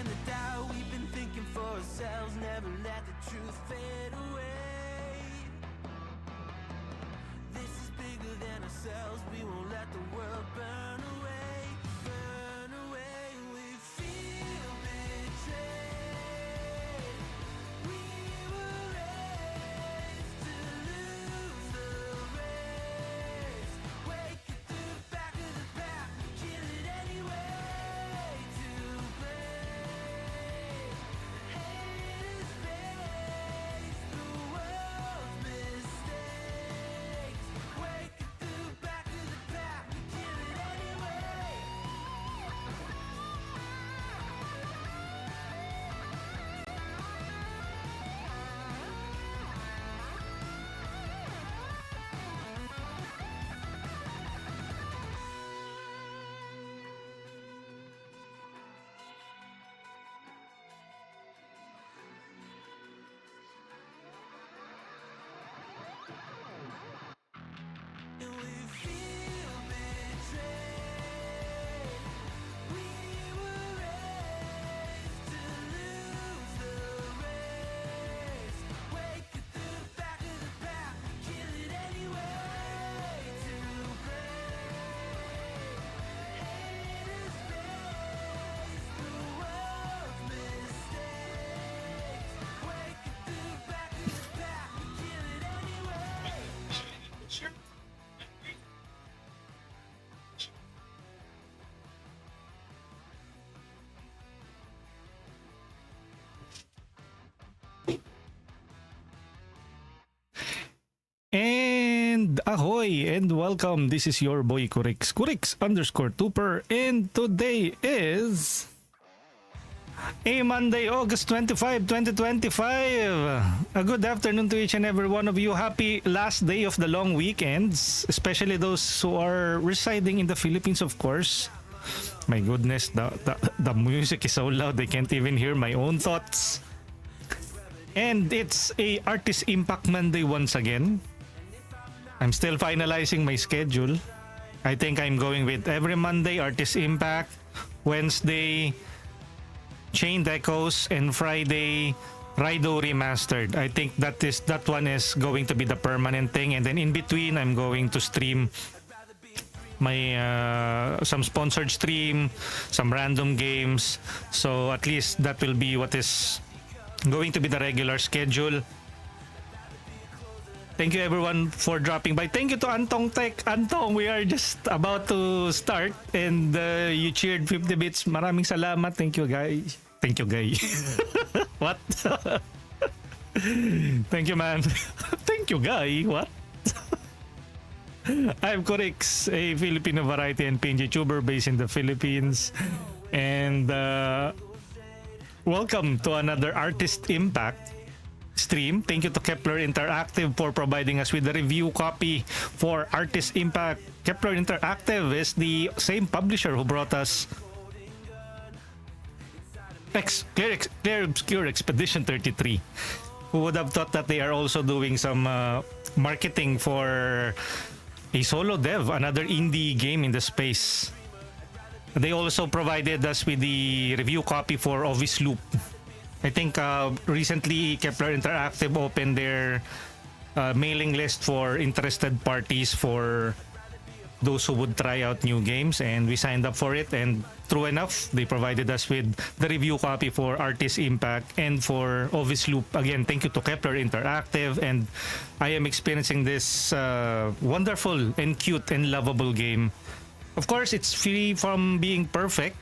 and the doubt we've been thinking for ourselves. Never let the truth fade away. This is bigger than ourselves. We won't let the world burn away. Burn away. We feel betrayed. We were raised to lose the race. Wake it through the back of the pack. Kill it anyway. To blame. Hate is face the world's mistakes. Wake it through the back of the pack. Kill it anyway. And we feel betrayed. We were raised to lose the race. Wake it through the back of the pack. Kill it anyway. To blame. Hate is face the world's mistakes. Wake it through the back of the pack. Kill it anyway. And ahoy and welcome. This is your boy Kurix, Kurix_Tooper, and today is a Monday, August 25, 2025. A good afternoon to each and every one of you. Happy last day of the long weekends, especially those who are residing in the Philippines, of course. My goodness, the music is so loud I can't even hear my own thoughts. And it's a Artis Impact Monday once again. I'm still finalizing my schedule. I think I'm going with every Monday Artis Impact, Wednesday Chained Echoes, and Friday Raido Remastered. I think that one is going to be the permanent thing, and then in between I'm going to stream my some sponsored stream, some random games. So at least that will be what is going to be the regular schedule. Thank you everyone for dropping by. Thank you to Antong Tech. Antong, we are just about to start and you cheered 50 bits. Maraming salamat. Thank you, guys. Thank you, guys. What? Thank you, man. Thank you, guy. What? I'm Kurix, a Filipino variety and PNG tuber based in the Philippines. And welcome to another Artis Impact stream. Thank you to Kepler Interactive for providing us with the review copy for Artis Impact. Kepler Interactive is the same publisher who brought us Clear Obscure Expedition 33. Who would have thought that they are also doing some marketing for a solo dev, another indie game in the space. They also provided us with the review copy for Ovis Loop. I think recently Kepler Interactive opened their mailing list for interested parties for those who would try out new games, and we signed up for it, and true enough, they provided us with the review copy for Artis Impact and for Ovis Loop. Again, thank you to Kepler Interactive, and I am experiencing this wonderful and cute and lovable game. Of course, it's free from being perfect.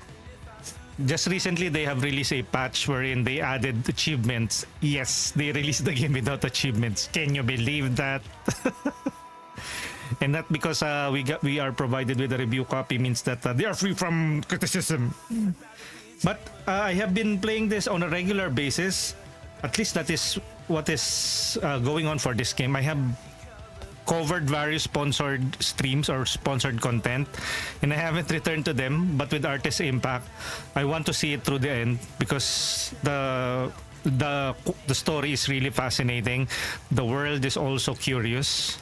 Just recently, they have released a patch wherein they added achievements. Yes, they released the game without achievements. Can you believe that? And not because we are provided with a review copy means that they are free from criticism. But I have been playing this on a regular basis. At least that is what is going on for this game. I have covered various sponsored streams or sponsored content, and I haven't returned to them. But with Artis Impact, I want to see it through the end because the story is really fascinating. The world is also curious.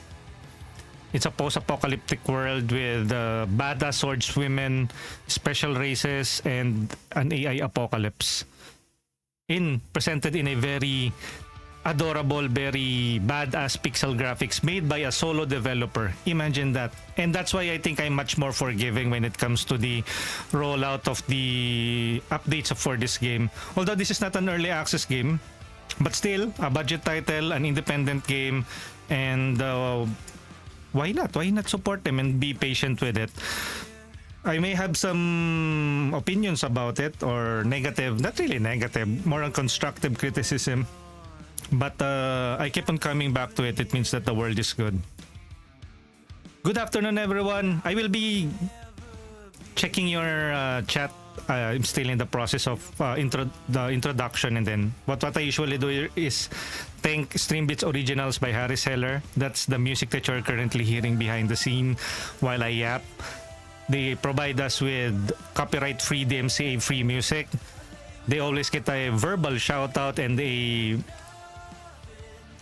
It's a post-apocalyptic world with badass swordswomen, special races, and an AI apocalypse. Presented in a very adorable, very badass pixel graphics made by a solo developer. Imagine that. And that's why I think I'm much more forgiving when it comes to the rollout of the updates for this game. Although this is not an early access game, but still a budget title, an independent game, and why not? Why not support them and be patient with it? I may have some opinions about it, or negative, not really negative, more on constructive criticism. But I keep on coming back to it. It means that the world is good. Good afternoon, everyone. I will be checking your chat. I'm still in the process of the introduction, and then what I usually do is thank Streambits Originals by Harris Heller. That's the music that you're currently hearing behind the scene while I yap. They provide us with copyright-free, DMCA-free music. They always get a verbal shout-out and a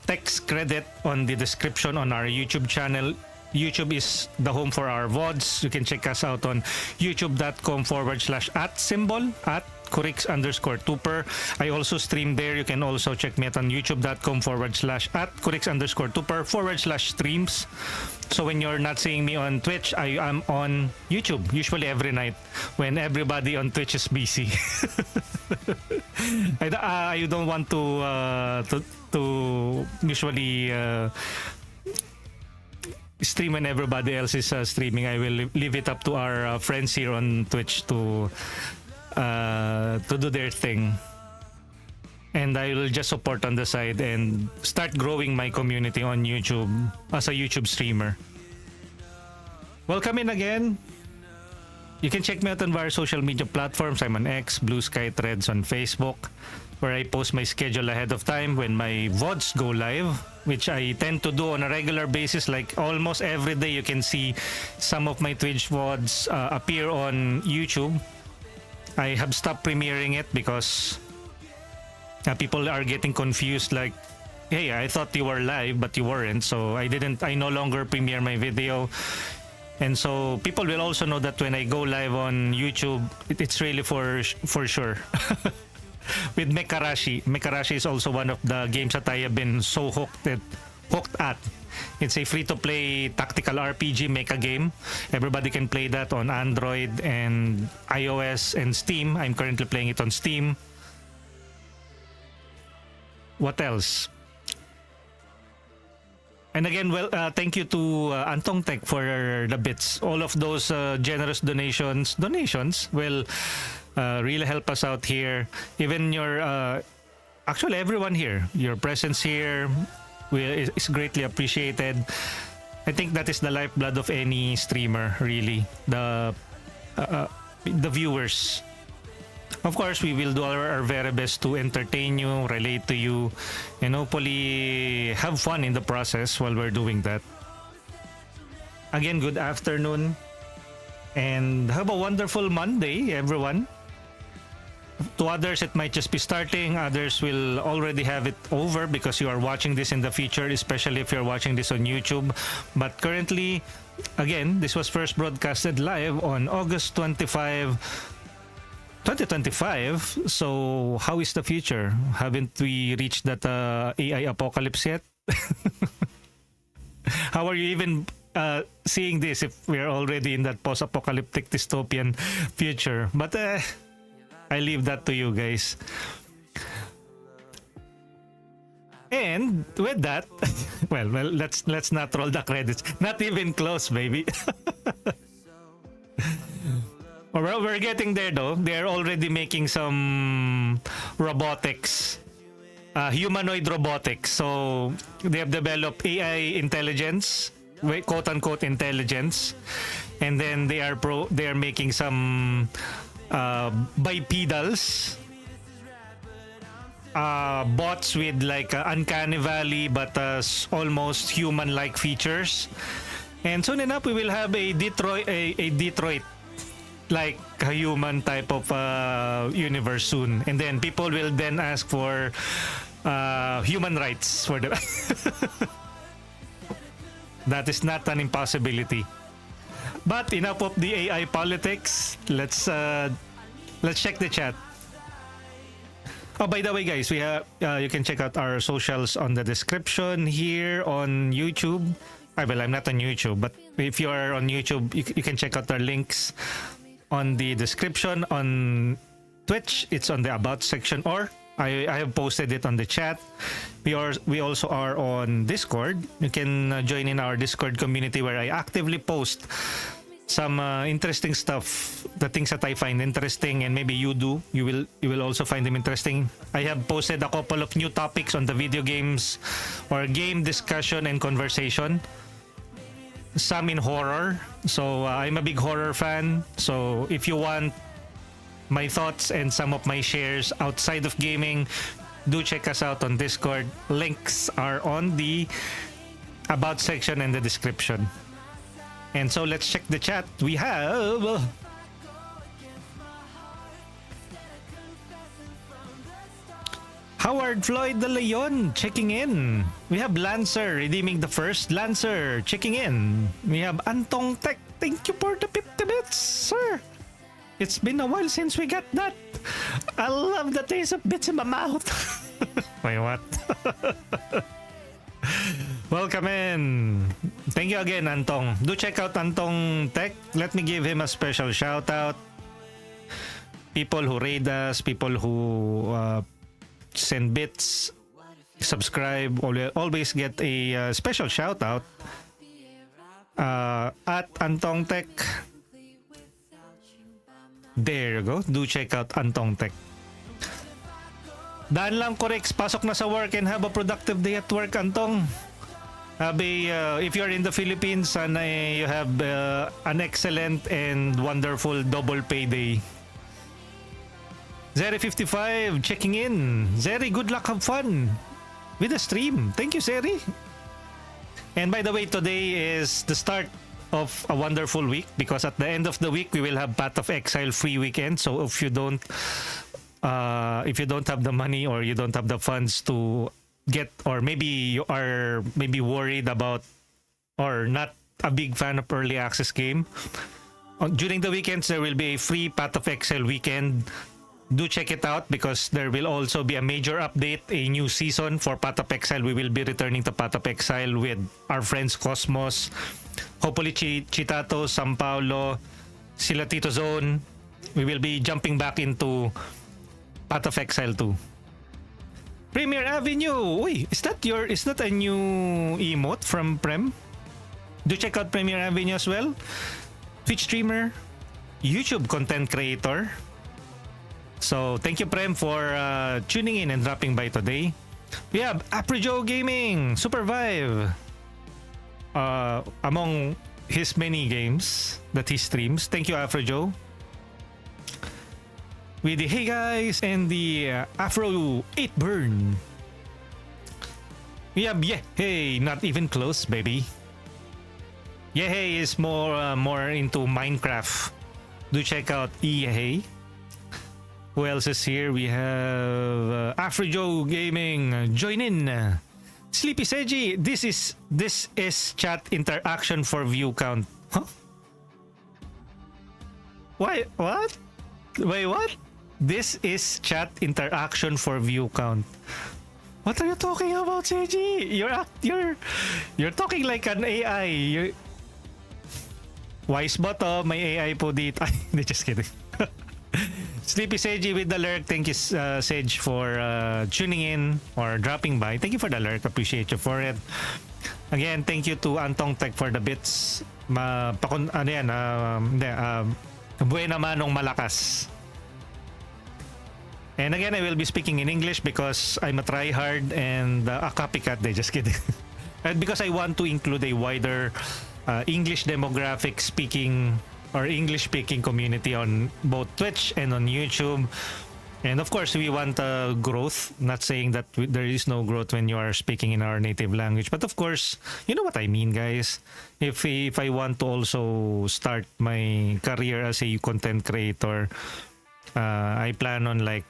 text credit on the description on our YouTube channel. YouTube is the home for our VODs. You can check us out on youtube.com/@Kurix_Tuper. I also stream there. You can also check me out on youtube.com/@Kurix_Tuper/streams. So when you're not seeing me on Twitch, I am on YouTube, usually every night when everybody on Twitch is busy. I don't want to usually stream when everybody else is streaming. I will leave it up to our friends here on Twitch to do their thing, and I will just support on the side and start growing my community on YouTube as a YouTube streamer. Welcome in again. You can check me out on various social media platforms. I'm on X, Blue Sky, Threads, on Facebook, where I post my schedule ahead of time when my VODs go live, which I tend to do on a regular basis. Like almost every day, you can see some of my Twitch VODs appear on YouTube. I have stopped premiering it because people are getting confused. Like, hey, I thought you were live, but you weren't. So I no longer premiere my video. And so people will also know that when I go live on YouTube, it's really for sure. With Mekarashi. Mekarashi is also one of the games that I have been so hooked at. It's a free-to-play tactical RPG mecha game. Everybody can play that on Android and iOS and Steam. I'm currently playing it on Steam. What else? And again, thank you to Antong Tech for the bits. All of those generous donations will really help us out here. Even your, actually everyone here, your presence here is greatly appreciated. I think that is the lifeblood of any streamer, really. The viewers. Of course, we will do our very best to entertain you, relate to you, and hopefully have fun in the process while we're doing that. Again, good afternoon, and have a wonderful Monday, everyone. To others, it might just be starting. Others will already have it over because you are watching this in the future, especially if you're watching this on YouTube. But currently, again, this was first broadcasted live on August 25, 2025. So how is the future? Haven't we reached that AI apocalypse yet? How are you even seeing this if we're already in that post-apocalyptic dystopian future? But I leave that to you guys. And with that, well, let's not roll the credits. Not even close, baby. Well, we're getting there though. They're already making some robotics, humanoid robotics. So they have developed AI intelligence, quote unquote intelligence, and then they are making some bipedals, bots with like uncanny valley but almost human-like features. And soon enough, we will have a Detroit like a human type of universe soon, and then people will then ask for human rights for them. That is not an impossibility. But enough of the AI politics. Let's check the chat. Oh, by the way, guys, we have you can check out our socials on the description here on YouTube. Well, I'm not on YouTube, but if you are on YouTube, you can check out our links on the description. On Twitch, it's on the About section, or I have posted it on the chat. We also are on Discord. You can join in our Discord community where I actively post some interesting stuff, the things that I find interesting, and maybe you will also find them interesting. I have posted a couple of new topics on the video games or game discussion and conversation. Some in horror. So I'm a big horror fan. So if you want my thoughts and some of my shares outside of gaming, do check us out on Discord. Links are on the About section and the description. And so let's check the chat. We have Howard Floyd de Leon checking in. We have Lancer redeeming the first. Lancer checking in. We have Antong Tech. Thank you for the 50 bits, sir. It's been a while since we got that. I love the taste of bits in my mouth. Wait, what? Welcome in. Thank you again, Antong. Do check out Antong Tech. Let me give him a special shout out. People who raid us, people who send bits, subscribe, always get a special shout out at Antong Tech. There you go. Do check out Antong Tech. Daan lang, correct. Pasok na sa work and have a productive day at work, Antong. If you're in the Philippines, and you have an excellent and wonderful double payday. Zeri55 checking in. Zeri, good luck, have fun with the stream. Thank you, Zeri. And by the way, today is the start of a wonderful week, because at the end of the week we will have Path of Exile free weekend. So if you don't have the money, or you don't have the funds to get, or maybe you are worried about or not a big fan of early access game, during the weekends there will be a free Path of Exile weekend. Do check it out, because there will also be a major update, a new season for Path of Exile. We will be returning to Path of Exile with our friends Cosmos, hopefully Chitato, San Paulo, sila Tito Zone. We will be jumping back into Path of Exile 2. Premier Avenue. Uy, is that a new emote from Prem? Do check out Premier Avenue as well. Twitch streamer, YouTube content creator. So thank you, Prem, for tuning in and dropping by today. We have Aprijo Gaming, Supervive. Among his many games that he streams. Thank you, Aprijo. With the Hey Guys and the Afro 8 Burn. We have Hey, not even close, baby. Hey is more into Minecraft. Do check out Hey. Who else is here? We have Afrojo Gaming. Join in. Sleepy Seji. This is chat interaction for view count. Huh? Why? What? Wait, what? This is chat interaction for view count. What are you talking about, Seji? You're talking like an AI. Wise bot, oh, may AI po dito. Ay, just kidding. Sleepy Seji with the lurk. Thank you, Sage, for tuning in or dropping by. Thank you for the lurk. Appreciate you for it. Again, thank you to Antong Tech for the bits. Buena manong malakas. And again, I will be speaking in English because I'm a tryhard and a copycat. Just kidding. And because I want to include a wider English demographic speaking or English speaking community on both Twitch and on YouTube. And of course, we want growth. Not saying that there is no growth when you are speaking in our native language. But of course, you know what I mean, guys. If I want to also start my career as a content creator, I plan on like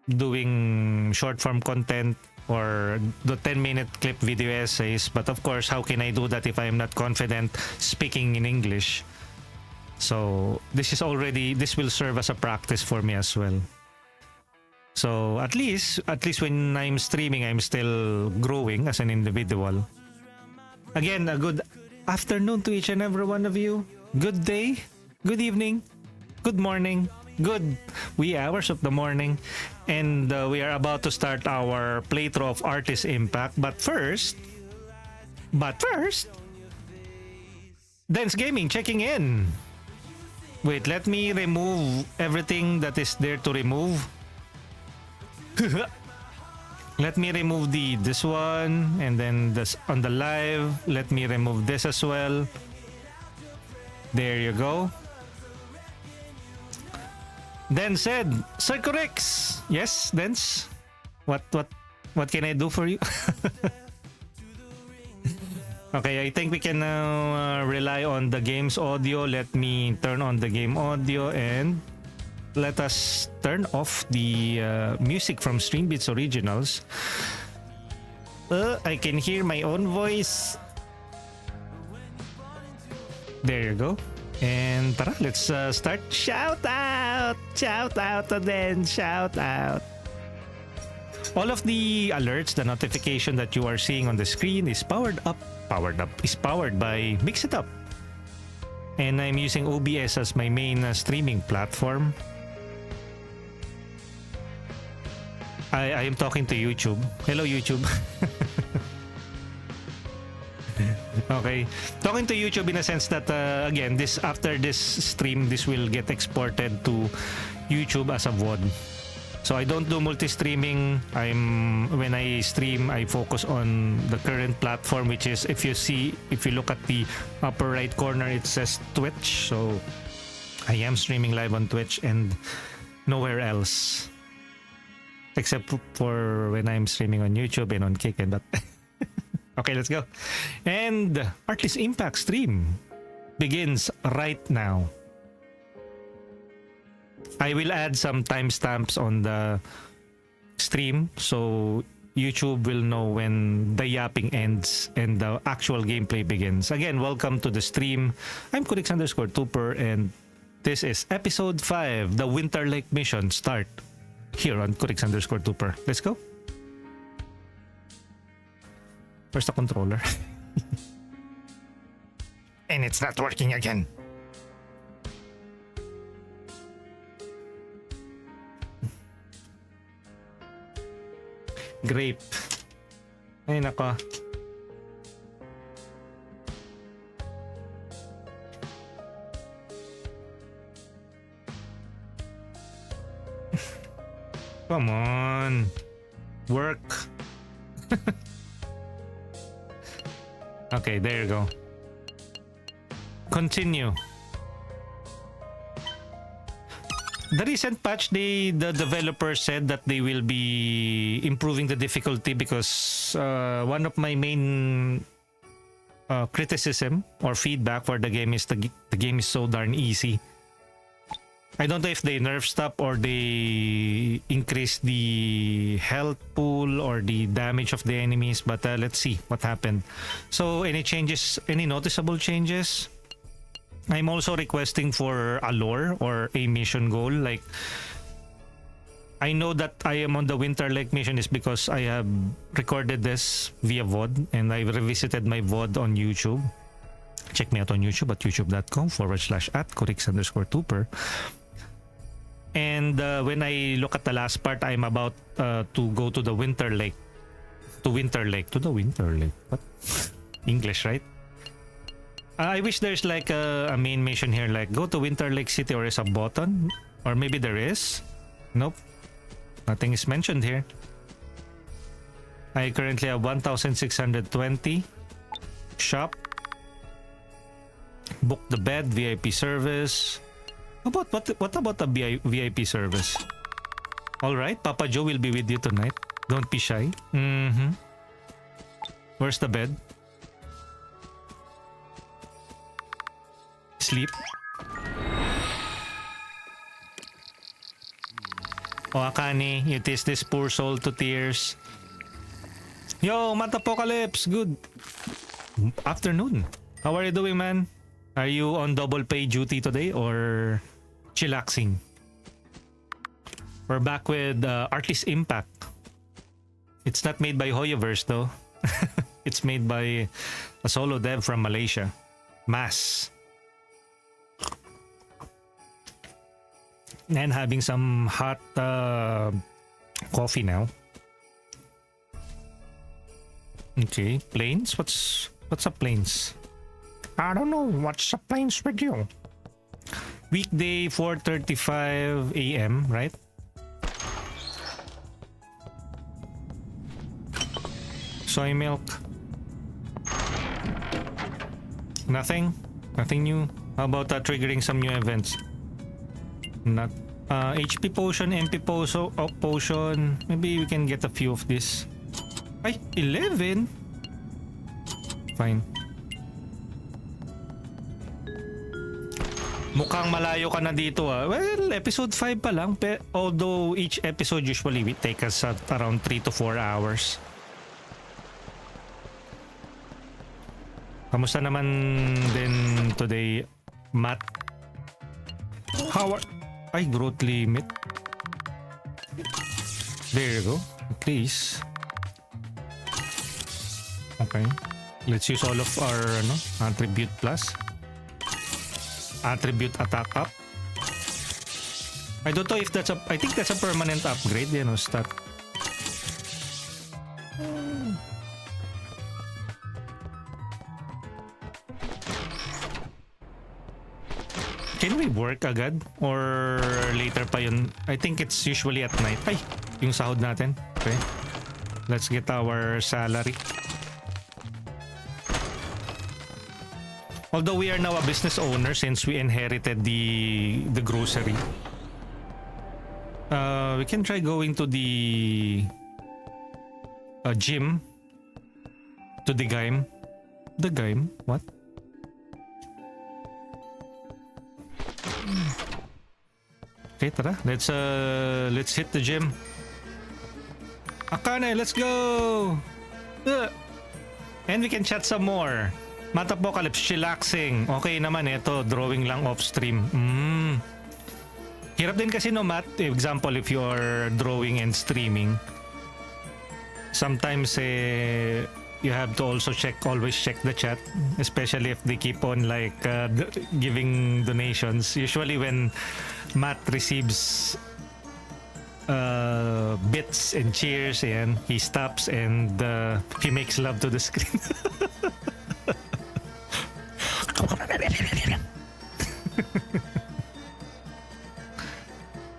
doing short form content or the 10-minute clip video essays. But of course, how can I do that if I am not confident speaking in English? So this will serve as a practice for me as well. So at least when I'm streaming, I'm still growing as an individual. Again, a good afternoon to each and every one of you. Good day, good evening, good morning, good wee hours of the morning. And we are about to start our playthrough of Artis Impact. But first, Dance Gaming checking in. Wait, let me remove everything that is there to remove. Let me remove this one, and then this on the live. Let me remove this as well. There you go. Then said, Circorex. Yes, Dance. What can I do for you? Okay, I think we can now rely on the game's audio. Let me turn on the game audio and let us turn off the music from Streambeats Originals. I can hear my own voice. There you go. And tara, let's start. Shout out to them, shout out. All of the alerts, the notification that you are seeing on the screen is powered by Mix It Up. And I'm using OBS as my main streaming platform. I am talking to YouTube. Hello, YouTube. Okay. Talking to YouTube in a sense that, again, after this stream, this will get exported to YouTube as a VOD. So I don't do multi-streaming. When I stream, I focus on the current platform, which is, if you look at the upper right corner, it says Twitch. So I am streaming live on Twitch and nowhere else, except for when I'm streaming on YouTube and on Kick and that. Okay, let's go. And Artis Impact stream begins right now. I will add some timestamps on the stream so YouTube will know when the yapping ends and the actual gameplay begins. Again, welcome to the stream. I'm Kurix_Tuper and this is episode 5, the Winterlake mission start here on Kurix_Tuper. Let's go. Where's the controller? And it's not working again. Grape. Ay nako. Come on. Work. Okay, there you go. Continue. The recent patch, the developer said that they will be improving the difficulty because one of my main criticism or feedback for the game is the game is so darn easy. I don't know if they nerf stuff or they increase the health pool or the damage of the enemies, but let's see what happened. So any changes, any noticeable changes? I'm also requesting for a lore or a mission goal. Like, I know that I am on the Winterlake mission is because I have recorded this via VOD and I revisited my VOD on YouTube. Check me out on YouTube at youtube.com/@Kurix_Tuper. And when I look at the last part, I'm about to go to the Winterlake. To the Winterlake. What? English, right? I wish there's like a main mission here, like go to Winterlake City, or is a button, or maybe there is. Nope, nothing is mentioned here. I currently have 1,620. Shop. Book the bed, VIP service. What about the VIP service? All right, Papa Joe will be with you tonight. Don't be shy. Where's the bed? Sleep. Oh, Akane, you tease this poor soul to tears. Yo, Matapocalypse, good afternoon. How are you doing, man? Are you on double pay duty today or chillaxing? We're back with Artis Impact. It's not made by Hoyoverse though. It's made by a solo dev from Malaysia. Mass. And having some hot coffee now. Okay, planes? What's up, planes? I don't know. What's up, planes with you? Weekday 4:35 a.m., right? Soy milk. Nothing new. How about triggering some new events? Not HP potion, MP potion. Maybe we can get a few of this. Ay, 11. Fine. Mukhang malayo ka na dito ah. Well, episode 5 pa lang. Although each episode usually will take us at around 3 to 4 hours. Kamusta naman din today, Matt? How are... Ay, growth limit. There you go. Please. Okay. Let's use all of our attribute plus. Attribute attack up. I don't know if that's a... I think that's a permanent upgrade. Stat. Can we work agad? Or later pa yun? I think it's usually at night. Ay! Yung sahod natin. Okay. Let's get our salary. Although we are now a business owner since we inherited the grocery. We can try going to the gym. To the game. The game? What? Okay, tara. Let's hit the gym. Akane, let's go! And we can chat some more. Matapocalypse, chillaxing. Okay naman, ito. Drawing lang off-stream. Hirap din kasi no, Matt. Example, if you are drawing and streaming. Sometimes, you have to also always check the chat. Especially if they keep on giving donations. Usually when Matt receives bits and cheers and he stops and he makes love to the screen.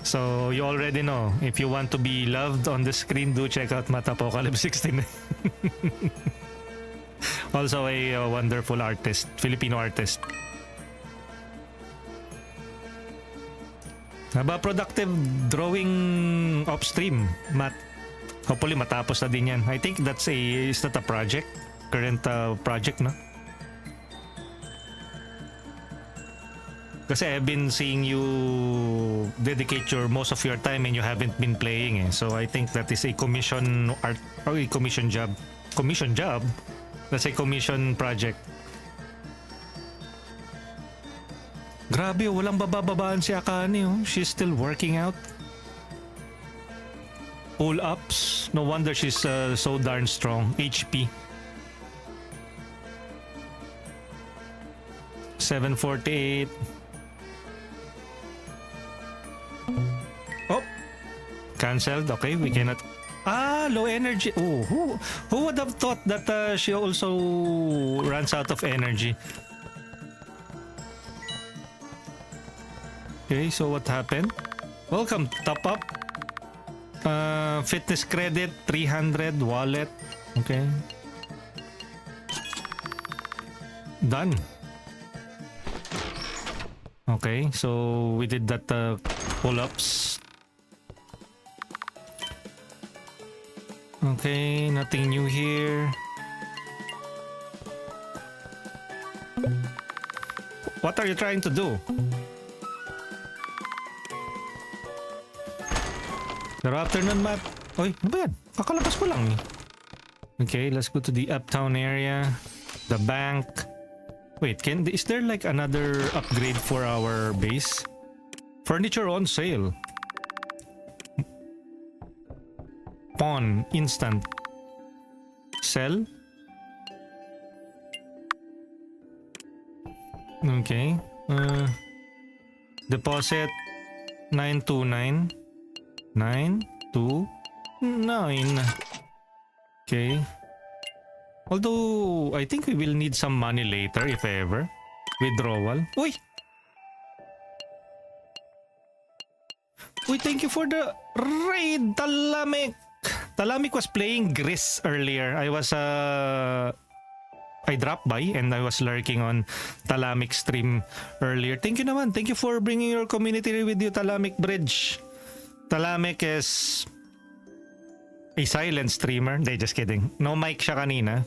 So you already know, if you want to be loved on the screen, do check out Matapocalypse 69. Also a wonderful artist, Filipino artist. Haba productive drawing off stream, Matt. Hopefully matapos na din yan. I think is that a project? Current project, no? Kasi I've been seeing you dedicate most of your time and you haven't been playing eh. So I think that is a commission art or a commission job. Commission job? That's a commission project. Grabe, walang babababaan si Akane. Oh. She's still working out. Pull-ups. No wonder she's so darn strong. HP. 748. Oh! Cancelled. Okay, we cannot... low energy. Oh, who would have thought that she also runs out of energy? Okay, so what happened? Welcome, top up. Fitness credit, 300, wallet. Okay. Done. Okay, so we did that pull-ups. Okay, nothing new here. What are you trying to do? Good afternoon, Matt. Oy, ano ba yan? Kakalabas ko lang eh. Okay, let's go to the uptown area. The bank. Wait, is there like another upgrade for our base? Furniture on sale. Pawn, instant. Sell. Okay. Deposit 929. 929. Okay. Although, I think we will need some money later, if ever. Withdrawal. Uy! Uy, thank you for the raid, Talamik! Talamik was playing Gris earlier. I dropped by and I was lurking on Talamik stream earlier. Thank you naman. Thank you for bringing your community with you, Talamik Bridge. Talamik is a silent streamer. They just kidding. No mic siya kanina.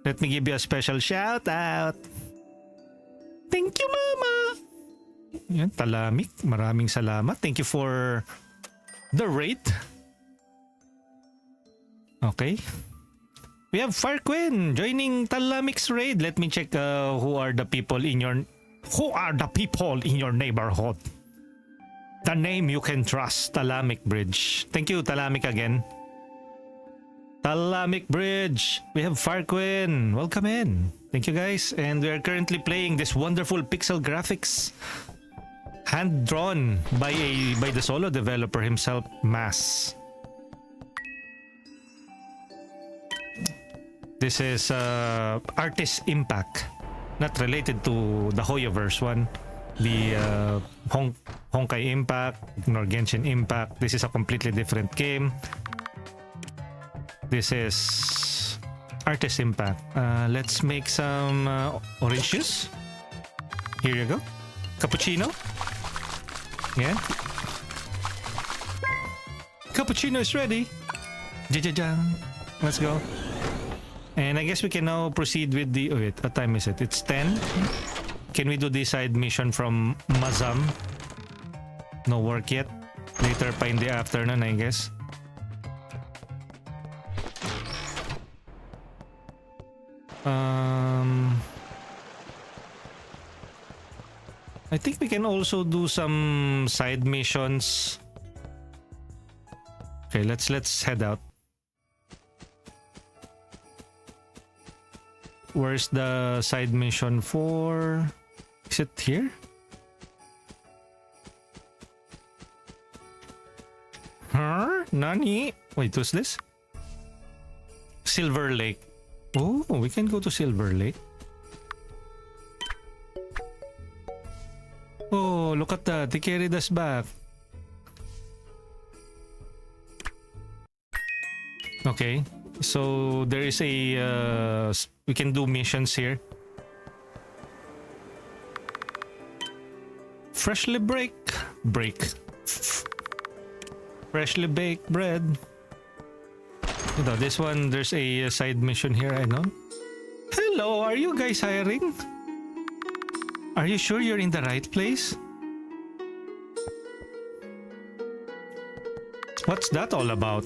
Let me give you a special shout out. Thank you, Mama. Yan, Talamik. Maraming salamat. Thank you for the raid. Okay. We have Farquin joining Talamik's raid. Let me check who are the people in your neighborhood. The name you can trust, Talamik Bridge. Thank you, Talamik again. Talamik Bridge. We have Farquin. Welcome in. Thank you guys. And we are currently playing this wonderful pixel graphics. Hand drawn by the solo developer himself, Mass. This is Artis Impact. Not related to the Hoyoverse one. The Honkai Impact, nor Genshin Impact. This is a completely different game. This is Artis Impact. Let's make some orange juice. Here you go. Cappuccino. Yeah. Cappuccino is ready. Jajajang. Let's go. And I guess we can now proceed with the... Oh wait, what time is it? It's 10. Can we do the side mission from Mazam? No work yet. Later pa in the afternoon, I guess. I think we can also do some side missions. Okay, let's head out. Where's the side mission for? Is it here? Huh? Nani? Wait, what's this? Silver Lake. Oh, we can go to Silver Lake. Oh, look at that. They carried us back. Okay. So there is a... we can do missions here. Freshly freshly baked bread. You know, this one, there's a side mission here, I know. Hello, are you guys hiring? Are you sure you're in the right place? What's that all about?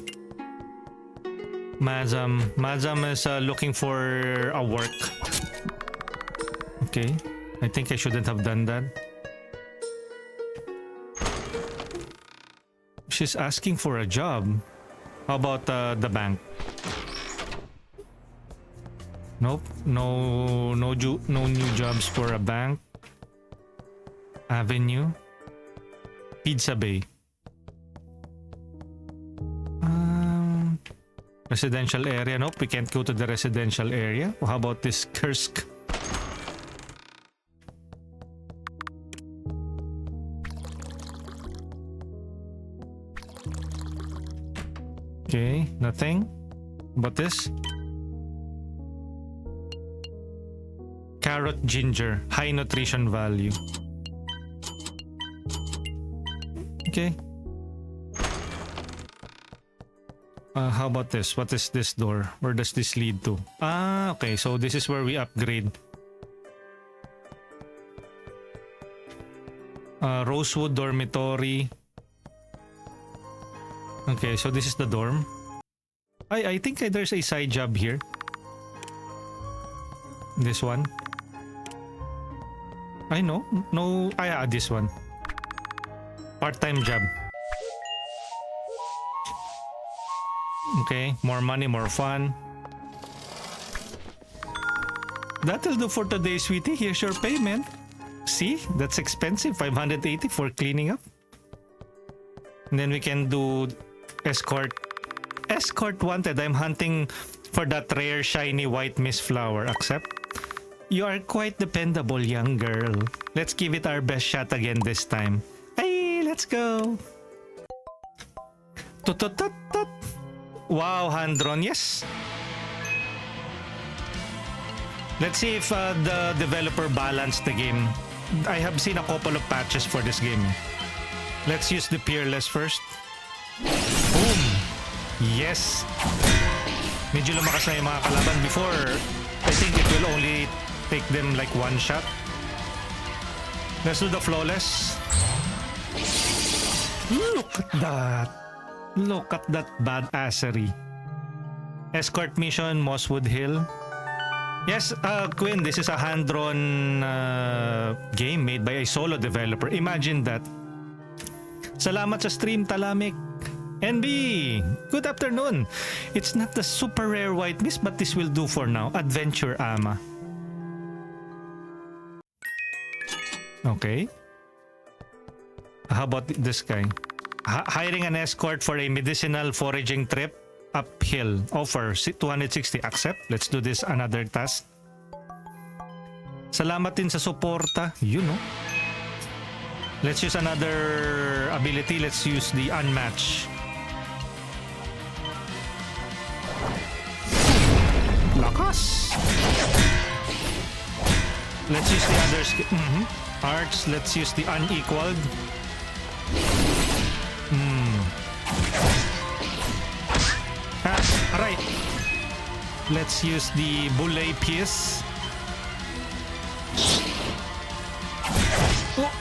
Mazam is looking for a work. Okay, I think I shouldn't have done that. She's asking for a job. How about the bank? Nope, no new jobs for a bank. Avenue. Pizza Bay. Residential area. Nope, we can't go to the residential area. How about this Kursk? Okay, nothing. But this? Carrot ginger. High nutrition value. Okay. How about this? What is this door? Where does this lead to? Ah, okay. So this is where we upgrade. Rosewood Dormitory. Okay, so this is the dorm. I think there's a side job here. This one. I know. No. This one. Part-time job. Okay. More money, more fun. That'll do for today, sweetie. Here's your payment. See? That's expensive. 580 for cleaning up. And then we can do escort. Escort wanted. I'm hunting for that rare shiny white mist flower. Accept. You are quite dependable, young girl. Let's give it our best shot again this time. Hey, let's go. Tut-tut-tut-tut. Wow, hand-drawn. Yes. Let's see if the developer balanced the game. I have seen a couple of patches for this game. Let's use the Peerless first. Boom! Yes! Medyo lumakas na yung mga kalaban. Before, I think it will only take them like one shot. Let's do the Flawless. Look at that! Look at that badassery. Escort mission, Mosswood Hill. Yes, Quinn, this is a hand-drawn game made by a solo developer. Imagine that. Salamat sa stream, Talamik. NB, good afternoon. It's not the super rare white mist, but this will do for now. Adventure Ama. Okay. How about this guy? Hiring an escort for a medicinal foraging trip. Uphill. Offer 260. Accept. Let's do this another task. Salamat din sa suporta. You know. Let's use another ability. Let's use the Unmatch. Lakas! Let's use the other skill. Arts. Let's use the Unequaled. Right. Let's use the Boule piece. Oh.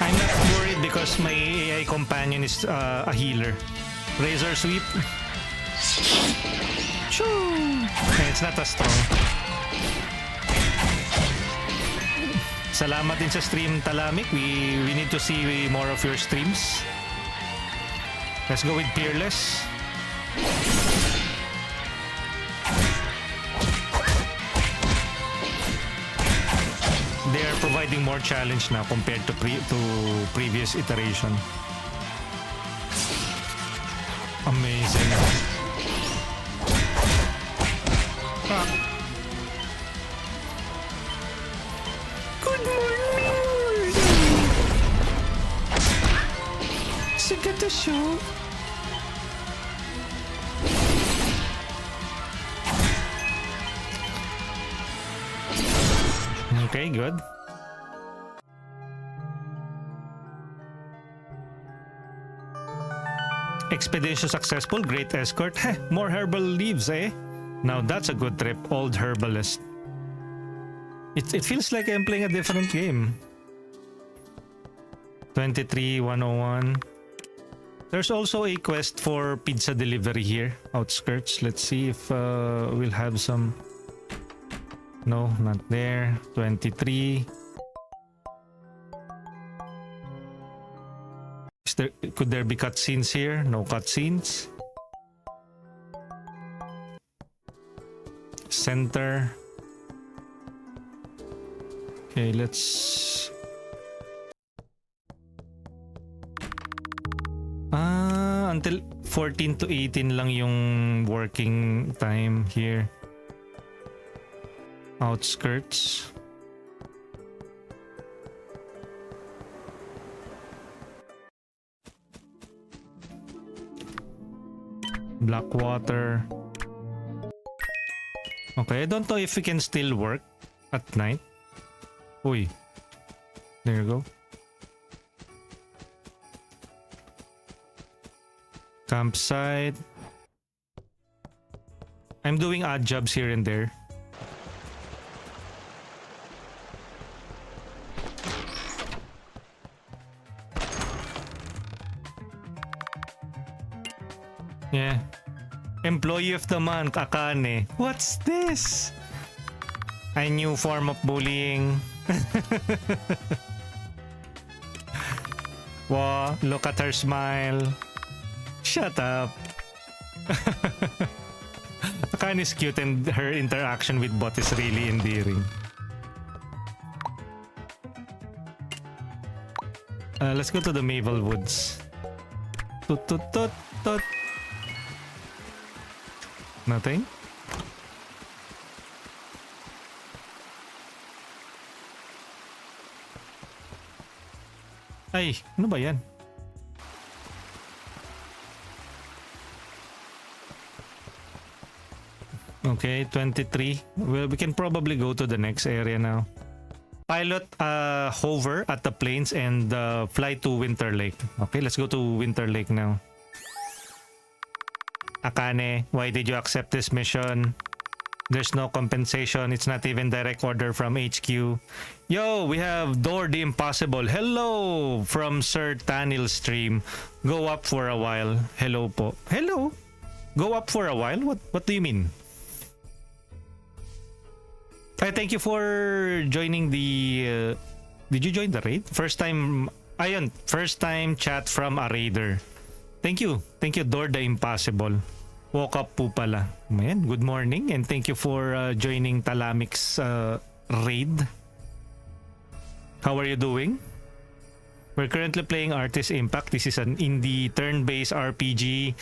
I'm not worried because my AI companion is a healer. Razor Sweep. Choo! It's not as strong. Salamat din sa stream, Talamik. We need to see more of your streams. Let's go with Peerless. They are providing more challenge now compared to previous iteration. Amazing. Good morning. Sigat the show. Okay, good. Expedition successful. Great escort. Heh, more herbal leaves, eh? Now that's a good trip. Old herbalist. It feels like I'm playing a different game. 23-101. There's also a quest for pizza delivery here. Outskirts. Let's see if we'll have some... No, not there. 23. Could there be cutscenes here? No cutscenes. Center. Okay, let's... Until 14 to 18 lang yung working time here. Outskirts. Blackwater. Okay, I don't know if we can still work at night. Uy. There you go. Campsite. I'm doing odd jobs here and there. Yeah. Employee of the month, Akane. What's this? A new form of bullying. Wow, look at her smile. Shut up. Akane is cute and her interaction with bot is really endearing. Let's go to the Maple Woods. Tut tut tut tut. Nothing? Ay, ano ba yan? Okay, 23. Well, we can probably go to the next area now. Pilot hover at the plains and fly to Winterlake. Okay, let's go to Winterlake now. Akane, why did you accept this mission? There's no compensation. It's not even direct order from HQ. Yo, we have Door the Impossible. Hello from Sir Tanil stream. Go up for a while. Hello po. Hello. Go up for a while? What do you mean? Thank you for joining the did you join the raid? First time ayun, first time chat from a raider. Thank you. Thank you, Door the Impossible. Woke up po pala. Man, good morning and thank you for joining Talamik's raid. How are you doing? We're currently playing Artis Impact. This is an indie turn-based RPG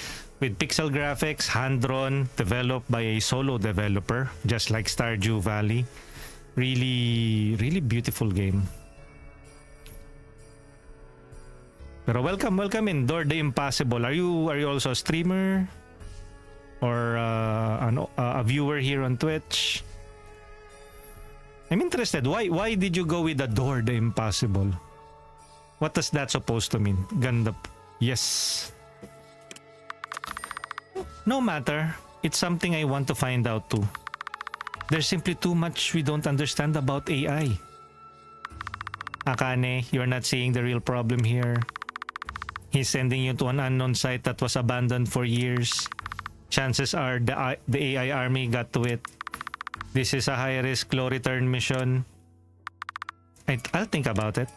with pixel graphics, hand-drawn, developed by a solo developer, just like Stardew Valley. Really, really beautiful game. Pero welcome in Door the Impossible. Are you also a streamer? Or a viewer here on Twitch? I'm interested. Why did you go with the Door the Impossible? What does that supposed to mean? Ganda. Yes. No matter. It's something I want to find out too. There's simply too much we don't understand about AI. Akane, you're not seeing the real problem here. He's sending you to an unknown site that was abandoned for years. Chances are the AI army got to it. This is a high-risk, low-return mission. I'll think about it.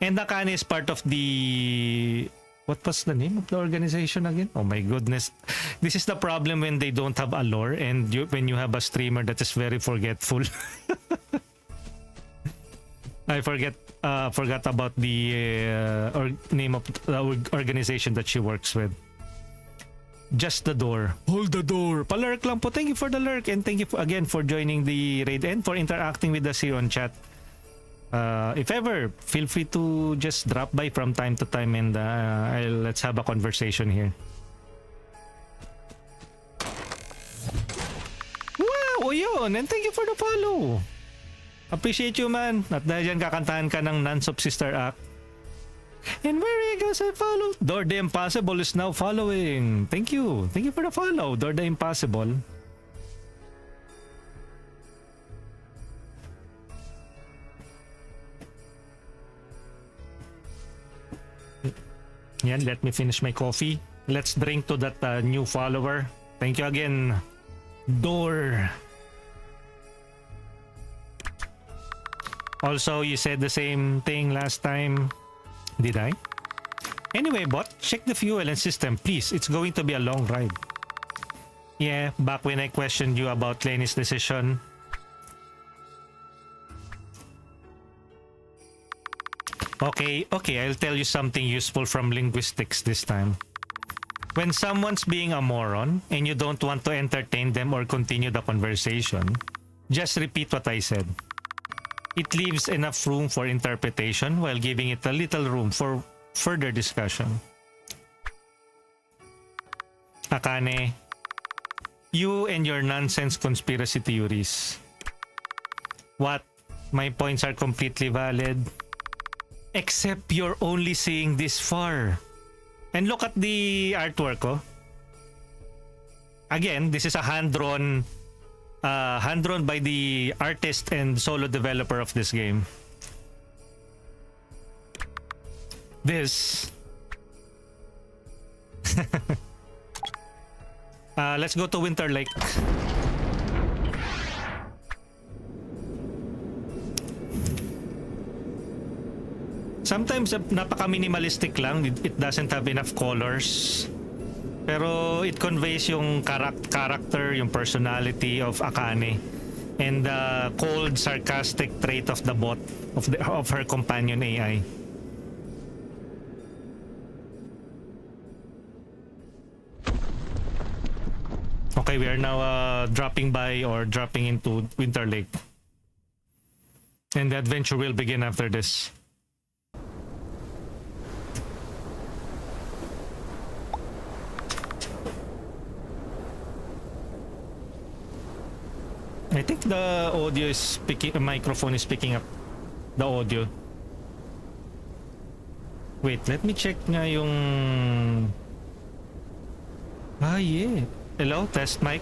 And Akane is part of the... What was the name of the organization again? Oh my goodness. This is the problem when they don't have a lore and when you have a streamer that is very forgetful. I forgot about the name of the organization that she works with. Just the door. Hold the door. Palurk lang po. Thank you for the lurk and thank you again for joining the raid and for interacting with us here on chat. If ever, feel free to just drop by from time to time and let's have a conversation here. Wow, yun. And thank you for the follow. Appreciate you, man. At dahil dyan kakantahan ka ng non-sub sister act. And where you guys I follow? Door the Impossible is now following. Thank you. Thank you for the follow, Door the Impossible. Yan, let me finish my coffee. Let's drink to that new follower. Thank you again, Door. Also, you said the same thing last time. Did I? Anyway, bot, check the fuel and system, please. It's going to be a long ride. Yeah, back when I questioned you about Lenny's decision. Okay, I'll tell you something useful from linguistics this time. When someone's being a moron and you don't want to entertain them or continue the conversation, just repeat what I said. It leaves enough room for interpretation while giving it a little room for further discussion. Akane, you and your nonsense conspiracy theories. What? My points are completely valid. Except you're only seeing this far. And look at the artwork, oh. Again, this is a hand-drawn by the artist and solo developer of this game. Let's go to Winterlake. Sometimes napaka-minimalistic lang. It doesn't have enough colors. Pero it conveys yung character, yung personality of Akane. And the cold, sarcastic trait of the bot, of her companion AI. Okay, we are now dropping by or dropping into Winterlake. And the adventure will begin after this. I think the audio is picking, microphone is picking up the audio. Wait, let me check nga yung... Ah, yeah. Hello, test mic.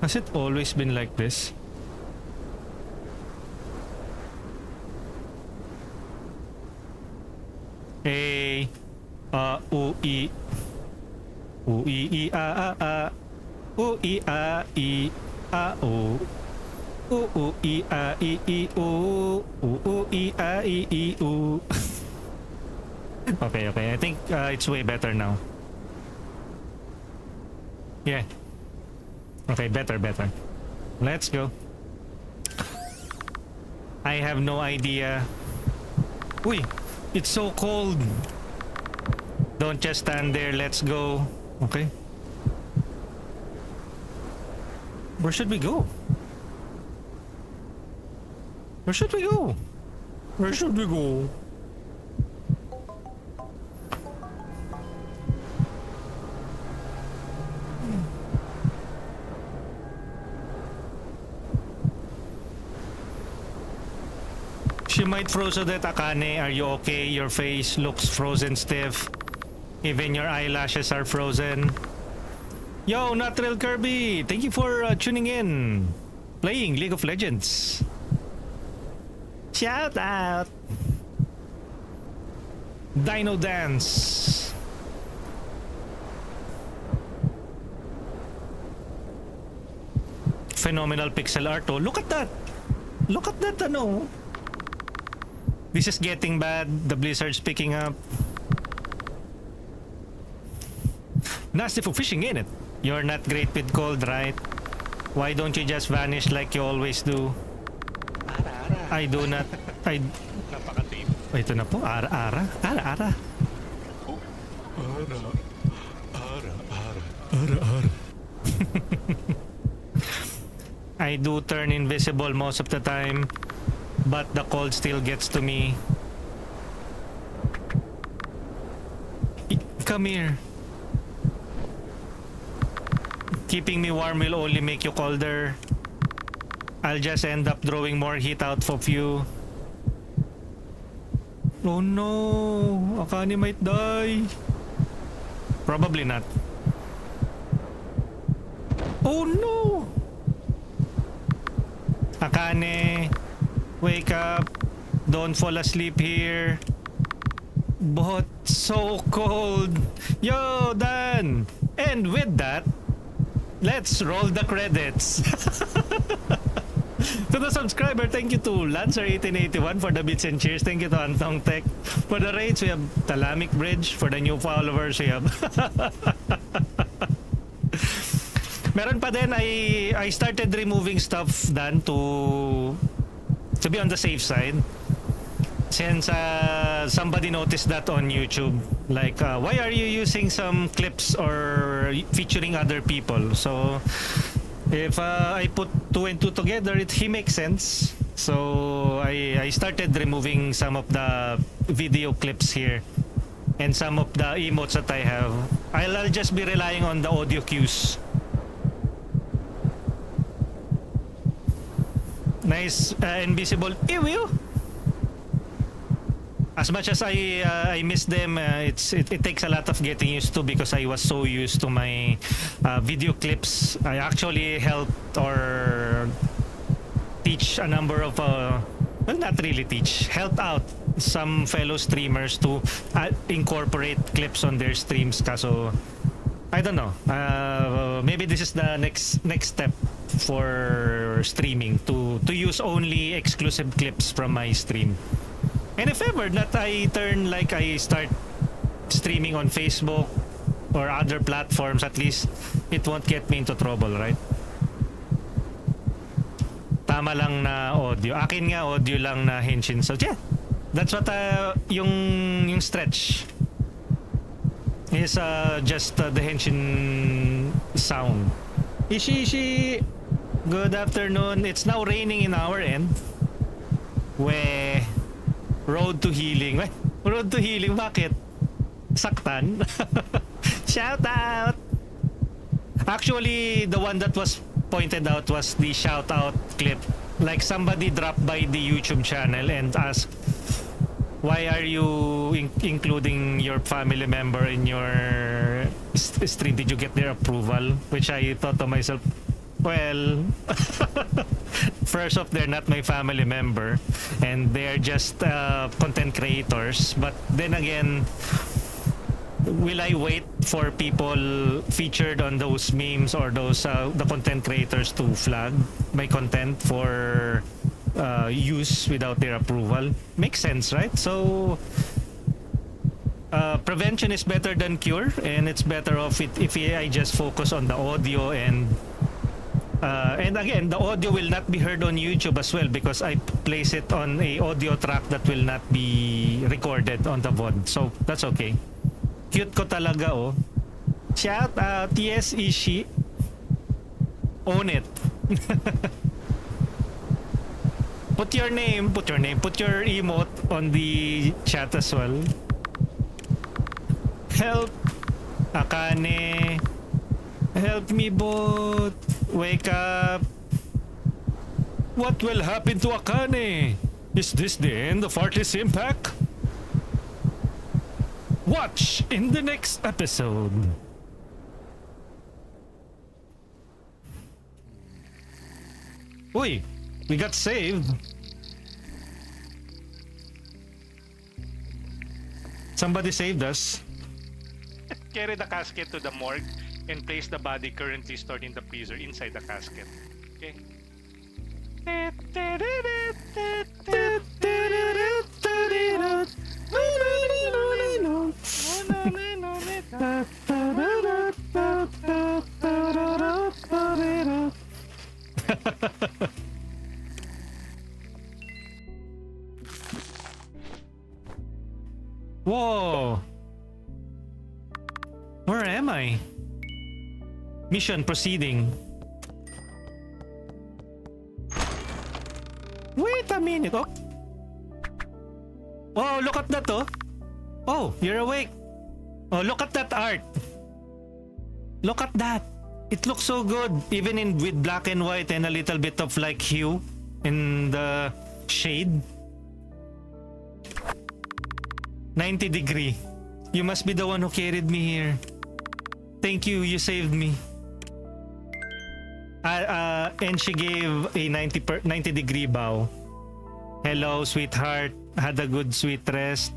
Has it always been like this? Hey, U-I. U-I-I-A-A-A. U-I-A-I-A-O. U-U-I-A-I-I-O. U-U-I-A-I-I-O. Okay. I think it's way better now. Yeah. Okay, better. Let's go. I have no idea. Uy, it's so cold. Don't just stand there. Let's go. Okay. Where should we go? Where should we go? Where should we go? She might froze to death. Akane, are you okay? Your face looks frozen stiff. Even your eyelashes are frozen. Yo, Natural Kirby! Thank you for tuning in. Playing League of Legends. Shout out! Dino Dance. Phenomenal pixel art. Oh, look at that! Look at that, ano? This is getting bad. The blizzard's picking up. Nasty for fishing, ain't it? You're not great with cold, right? Why don't you just vanish like you always do? I do not. Napaka-tame. Ito na po. Ara. I do turn invisible most of the time, but the cold still gets to me. Come here. Keeping me warm will only make you colder. I'll just end up drawing more heat out of you. Oh no! Akane might die. Probably not. Oh no! Akane, wake up. Don't fall asleep here. But so cold. Yo, Dan! And with that, let's roll the credits. To the subscriber, thank you to Lancer1881 for the bits and cheers. Thank you to Antong Tech. For the raids, we have Talamic Bridge. For the new followers, we have... Meron pa din, I started removing stuff dan to be on the safe side. Since somebody noticed that on YouTube. Like, why are you using some clips or featuring other people? So, if I put 2 and 2 together, he makes sense. So, I started removing some of the video clips here. And some of the emotes that I have. I'll just be relying on the audio cues. Nice invisible ew. As much as I miss them, it takes a lot of getting used to because I was so used to my video clips. I actually helped or teach a number of well, not really teach, help out some fellow streamers to incorporate clips on their streams. Kaso, I don't know. Maybe this is the next step for streaming to use only exclusive clips from my stream. And if ever that I start streaming on Facebook or other platforms, at least it won't get me into trouble, right? Tama lang na audio. Akin nga audio lang na henshin. So yeah, that's what yung stretch is just the henshin sound. Ishi, good afternoon. It's now raining in our end. Road to healing. Road to healing, bakit? Saktan? Shout out! Actually, the one that was pointed out was the shout out clip. Like somebody dropped by the YouTube channel and asked, why are you including your family member in your stream? Did you get their approval? Which I thought to myself, well, first off, they're not my family member and they're just content creators. But then again, will I wait for people featured on those memes or those the content creators to flag my content for use without their approval? Makes sense, right? So prevention is better than cure, and it's better off if I just focus on the audio and again, the audio will not be heard on YouTube as well because I place it on a audio track that will not be recorded on the VOD. So that's okay. Cute ko talaga, oh. Shout out, yes, Ishi. Own it. Put your name, put your emote on the chat as well. Help, Akane. Help me, bot. Wake up. What will happen to Akane? Is this the end of Artis Impact? Watch in the next episode. Uy, we got saved. Somebody saved us. Carry the casket to the morgue and place the body currently stored in the freezer inside the casket. Okay? Whoa! Where am I? Mission proceeding. Wait a minute. Oh. Oh, look at that, oh. Oh, you're awake. Oh, look at that art. Look at that. It looks so good, even with black and white and a little bit of like hue in the shade. 90 degree. You must be the one who carried me here. Thank you, you saved me. And she gave a 90 degree bow. Hello, sweetheart. Had a good sweet rest.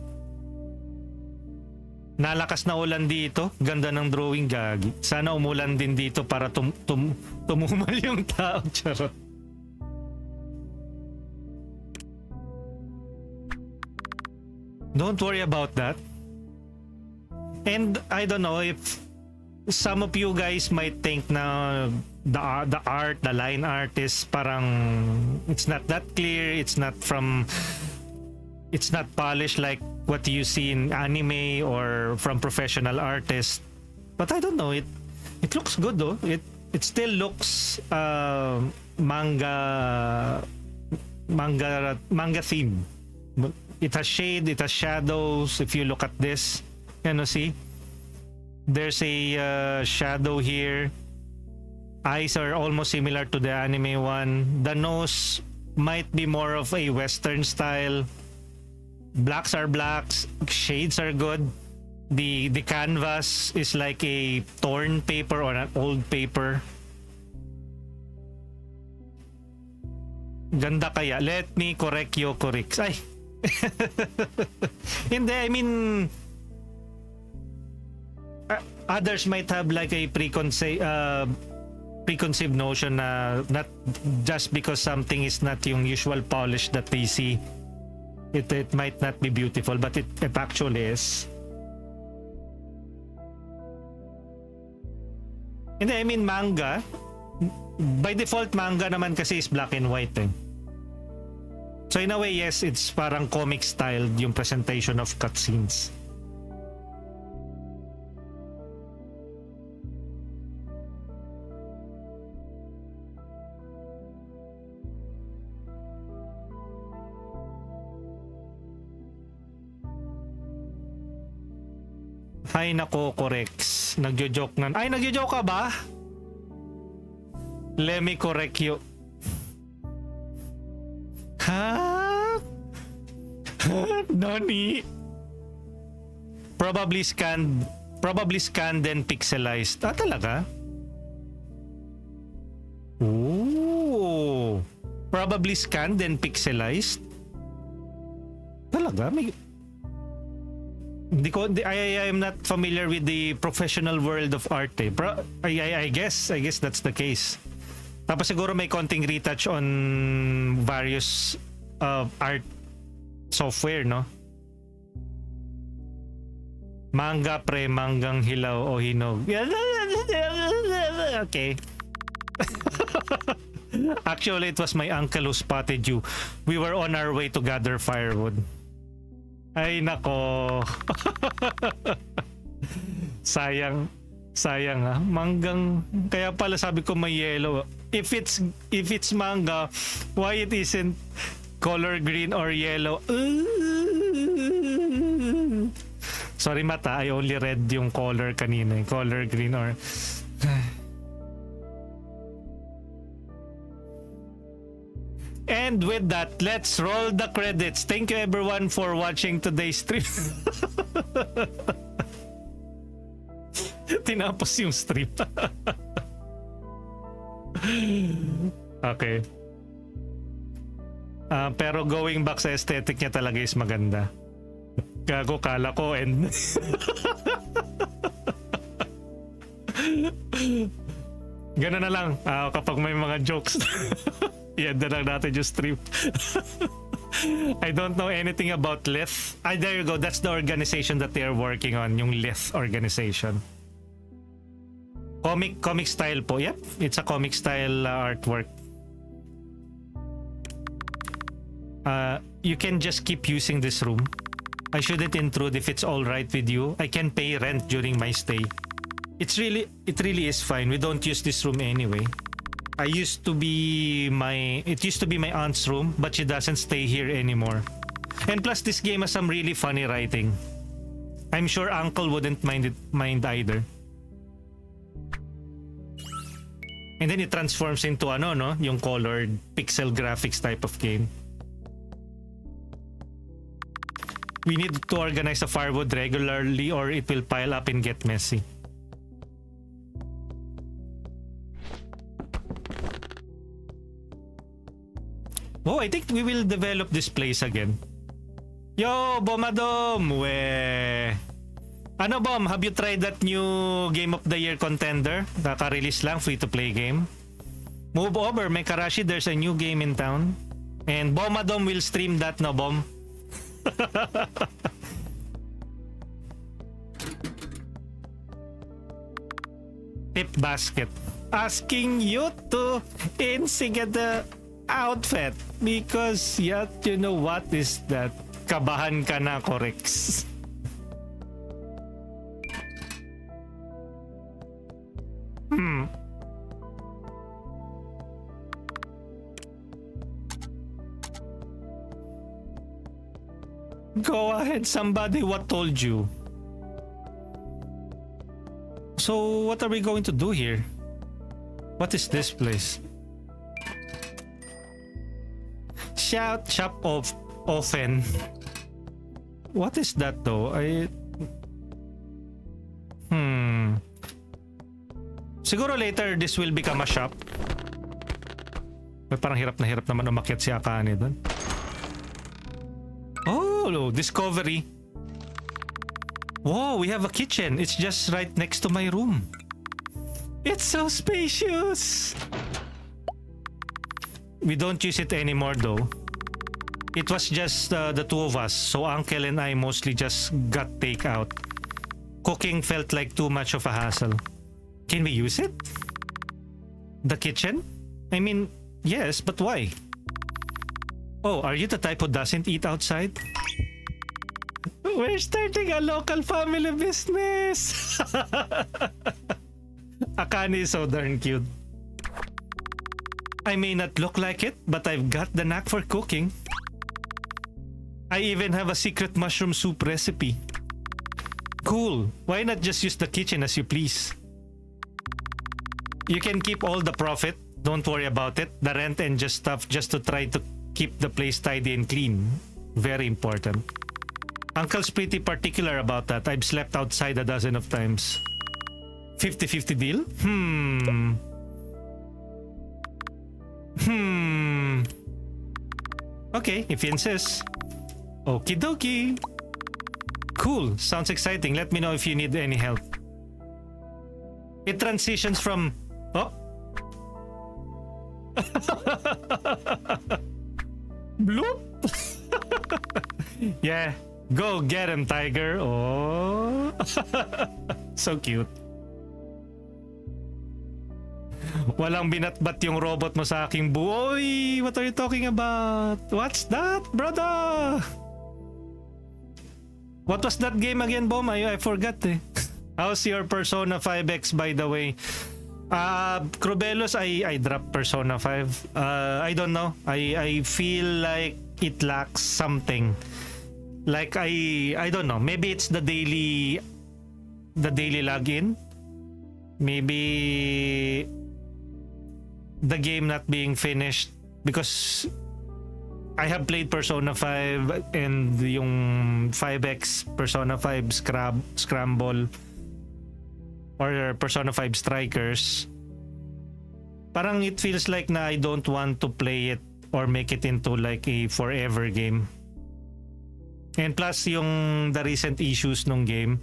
Nalakas na ulan dito. Ganda ng drawing, gagi. Sana umulan din dito para tumumal yung tao. Charot. Don't worry about that. And I don't know if some of you guys might think na the art, the line art is parang it's not that clear, it's not polished like what you see in anime or from professional artists. But I don't know, it looks good though. It still looks manga theme. It has shade, it has shadows. If you look at this, see, there's a shadow here. Eyes are almost similar to the anime one. The nose might be more of a Western style. Blacks are blacks, shades are good. The canvas is like a torn paper or an old paper. Ganda kaya. Let me correct Yokorix. Ay, Hindi, I mean, others might have like a preconceived notion na not just because something is not yung usual polish that they see, it might not be beautiful, but it actually is. Hindi, I mean manga. By default, manga naman kasi is black and white eh. So in a way, yes, it's parang comic style yung presentation of cutscenes. Ay nako, corrects. Nagjo-joke na. Ay, nagjo-joke ka ba? Let me correct you. Ha? Nani? Probably scanned then pixelized. Ah, talaga? Ooh. Probably scanned then pixelized. Talaga? I am not familiar with the professional world of art eh. I guess that's the case. Tapos siguro may konting retouch on various art software, no? Manga pre, manggang hilaw o hinog. Okay. Actually, it was my uncle who spotted you. We were on our way to gather firewood. Ay nako. Sayang ah. Manggang, kaya pala sabi ko may yellow. If it's manga, why it isn't color green or yellow? Sorry mata, I only read yung color kanina, color green or And with that, let's roll the credits. Thank you everyone for watching today's stream. Tinapos yung stream. Okay. Pero going back sa aesthetic niya talaga is maganda. Gago, kala ko and gano'n na lang kapag may mga jokes. Yan na lang natin yung stream. I don't know anything about Lith. There you go. That's the organization that they are working on. Yung Lith organization. Comic style po. Yep. It's a comic style artwork. You can just keep using this room. I shouldn't intrude if it's alright with you. I can pay rent during my stay. It really is fine. We don't use this room anyway. It used to be my aunt's room, but she doesn't stay here anymore. And plus, this game has some really funny writing. I'm sure Uncle wouldn't mind either. And then it transforms into yung colored pixel graphics type of game. We need to organize the firewood regularly or it will pile up and get messy. Oh, I think we will develop this place again. Yo, Bomadom! Ano, Bom? Have you tried that new Game of the Year contender? Naka-release lang, free-to-play game. Move over, may Karashi, there's a new game in town. And Bomadom will stream that, no, Bom? Tip basket. Asking you to instigate the outfit because you know what is that? Kabahan ka na, Corex. Go ahead, somebody. What told you? So what are we going to do here? What is this place? Shop often. What is that though? Siguro later this will become a shop. Parang hirap na hirap naman umakyat si Akane doon. Oh, discovery. Whoa, we have a kitchen. It's just right next to my room. It's so spacious. We don't use it anymore though. It was just the two of us, so Uncle and I mostly just got takeout. Cooking felt like too much of a hassle. Can we use it? The kitchen? I mean, yes, but why? Oh, are you the type who doesn't eat outside? We're starting a local family business! Akane is so darn cute. I may not look like it, but I've got the knack for cooking. I even have a secret mushroom soup recipe. Cool. Why not just use the kitchen as you please? You can keep all the profit. Don't worry about it. The rent and just stuff just to try to keep the place tidy and clean. Very important. Uncle's pretty particular about that. I've slept outside a dozen of times. 50-50 deal? Okay, if you insist. Okie dokie. Cool, sounds exciting. Let me know if you need any help. It transitions from... Oh. Bloop. Yeah, go get him, tiger. Oh. So cute. Walang binatbat yung robot mo sa aking buoy. What are you talking about? What's that, brother? What was that game again, Bom? I forgot eh. How's your Persona 5X, by the way? Crubelos, I dropped Persona 5. I don't know. I feel like it lacks something. Like I don't know. Maybe it's the daily login. Maybe the game not being finished, because I have played Persona 5 and yung 5X Persona 5 Scramble or Persona 5 Strikers. Parang it feels like na I don't want to play it or make it into like a forever game. And plus yung the recent issues nung game,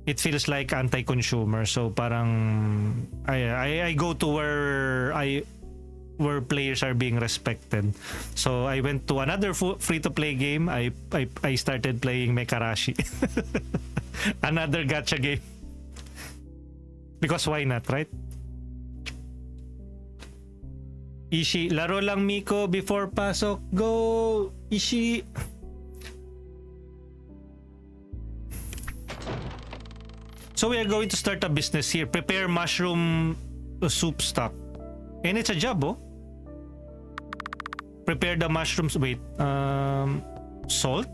it feels like anti-consumer. So parang I go to where players are being respected. So I went to another free-to-play game. I started playing Mekarashi. Another gacha game. Because why not, right? Ishi, laro lang Miko before pasok. Go, Ishi. So we are going to start a business here. Prepare mushroom soup stock. And it's a job, oh. Prepare the mushrooms. Wait. Salt.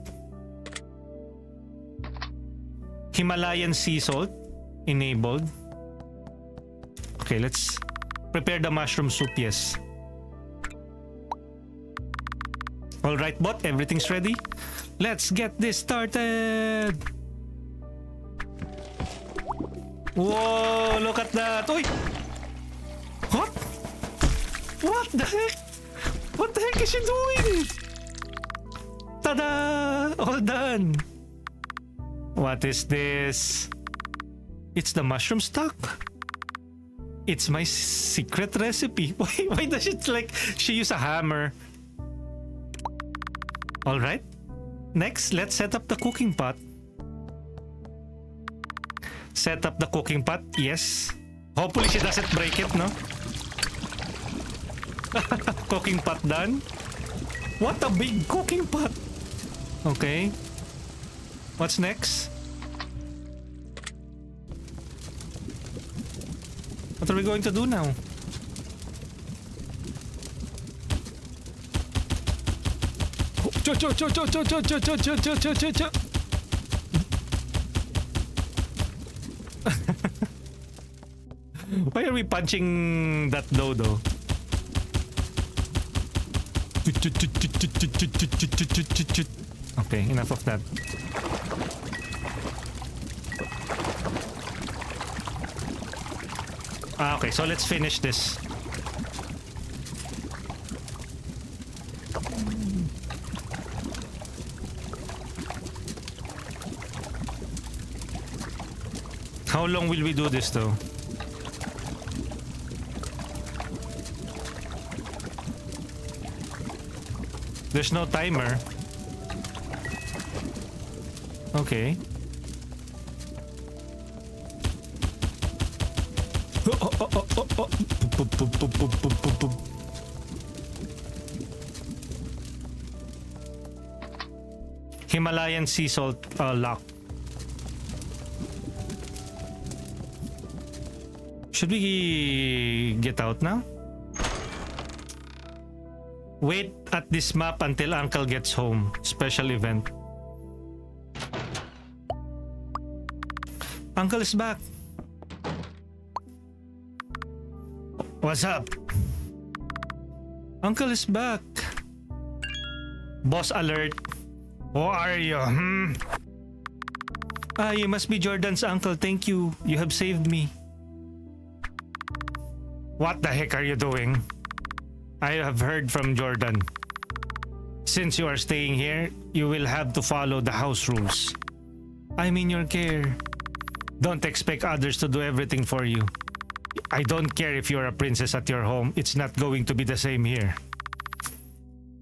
Himalayan sea salt. Enabled. Okay, let's prepare the mushroom soup, yes. Alright, bot. Everything's ready. Let's get this started. Whoa, look at that. Oy! What? What the heck? What the heck is she doing? Tada! All done. What is this? It's the mushroom stock. It's my secret recipe. Why does it like she use a hammer? All right. Next, let's set up the cooking pot. Set up the cooking pot. Yes. Hopefully she doesn't break it, no? Cooking pot done. What a big cooking pot. Okay. What's next? What are we going to do now? Why are we punching that dodo? Okay, enough of that. Okay, so let's finish this. How long will we do this though? There's no timer. Okay. Himalayan sea salt lock. Should we get out now? Wait at this map until Uncle gets home. Special event. Uncle is back. What's up? Uncle is back. Boss alert. Who are you? Ah, you must be Jordan's uncle. Thank you. You have saved me. What the heck are you doing? I have heard from Jordan. Since you are staying here, you will have to follow the house rules. I'm in your care. Don't expect others to do everything for you. I don't care if you're a princess at your home. It's not going to be the same here.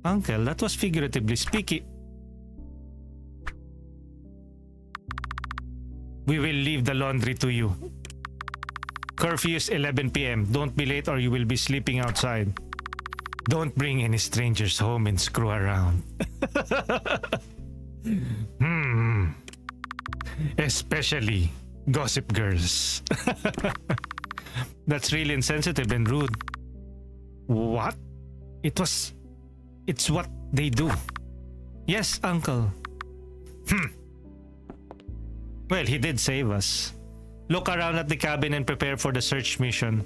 Uncle, that was figuratively speaking. We will leave the laundry to you. Curfew is 11 p.m. Don't be late or you will be sleeping outside. Don't bring any strangers home and screw around. Especially gossip girls. That's really insensitive and rude. What? It's what they do. Yes, uncle. Well, he did save us. Look around at the cabin and prepare for the search mission.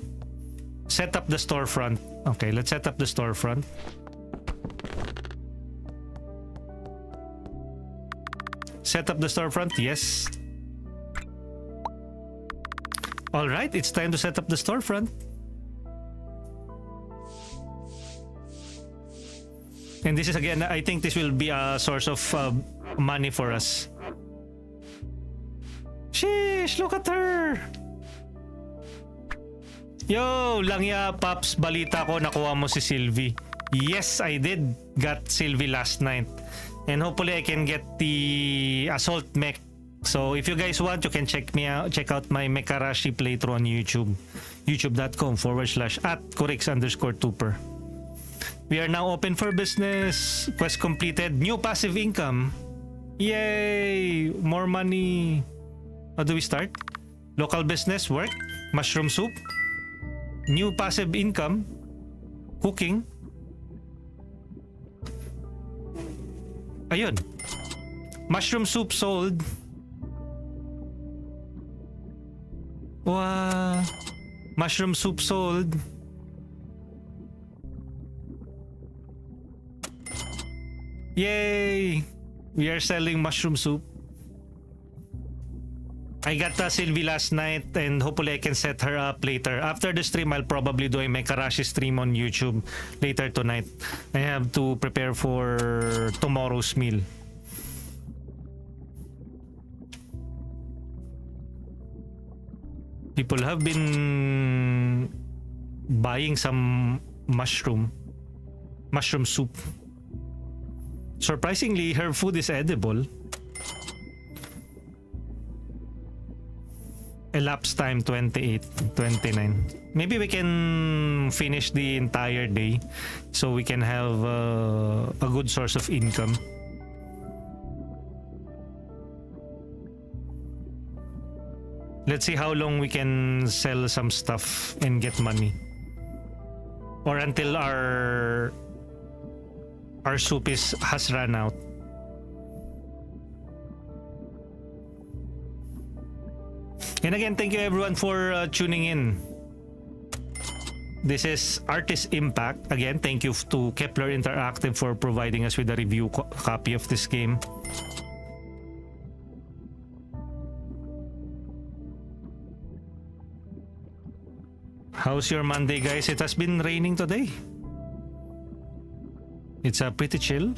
Set up the storefront. Okay, let's set up the storefront. Set up the storefront, yes. Alright, it's time to set up the storefront. And this is again, I think this will be a source of money for us. Sheesh, look at her! Yo, Langya Pops, balita ko nakuha mo si Sylvie. Yes, I did got Sylvie last night. And hopefully I can get the assault mech. So if you guys want, you can check out my Mekarashi playthrough on YouTube. youtube.com/@Corix_Tuper. We are now open for business. Quest completed. New passive income. Yay! More money. How do we start? Local business, work, mushroom soup, new passive income, cooking. Ayun. Mushroom soup sold. Wow. Mushroom soup sold. Yay! We are selling mushroom soup. I got Sylvie last night and hopefully I can set her up later. After the stream, I'll probably do a Mekarashi stream on YouTube later tonight. I have to prepare for tomorrow's meal. People have been buying some mushroom soup. Surprisingly, her food is edible. Elapsed time 28, 29. Maybe we can finish the entire day so we can have a good source of income. Let's see how long we can sell some stuff and get money. Or until our soup has run out. And again, thank you everyone for tuning in. This is Artis Impact. Again, thank you to Kepler Interactive for providing us with a review copy of this game. How's your Monday, guys? It has been raining today. It's pretty chill,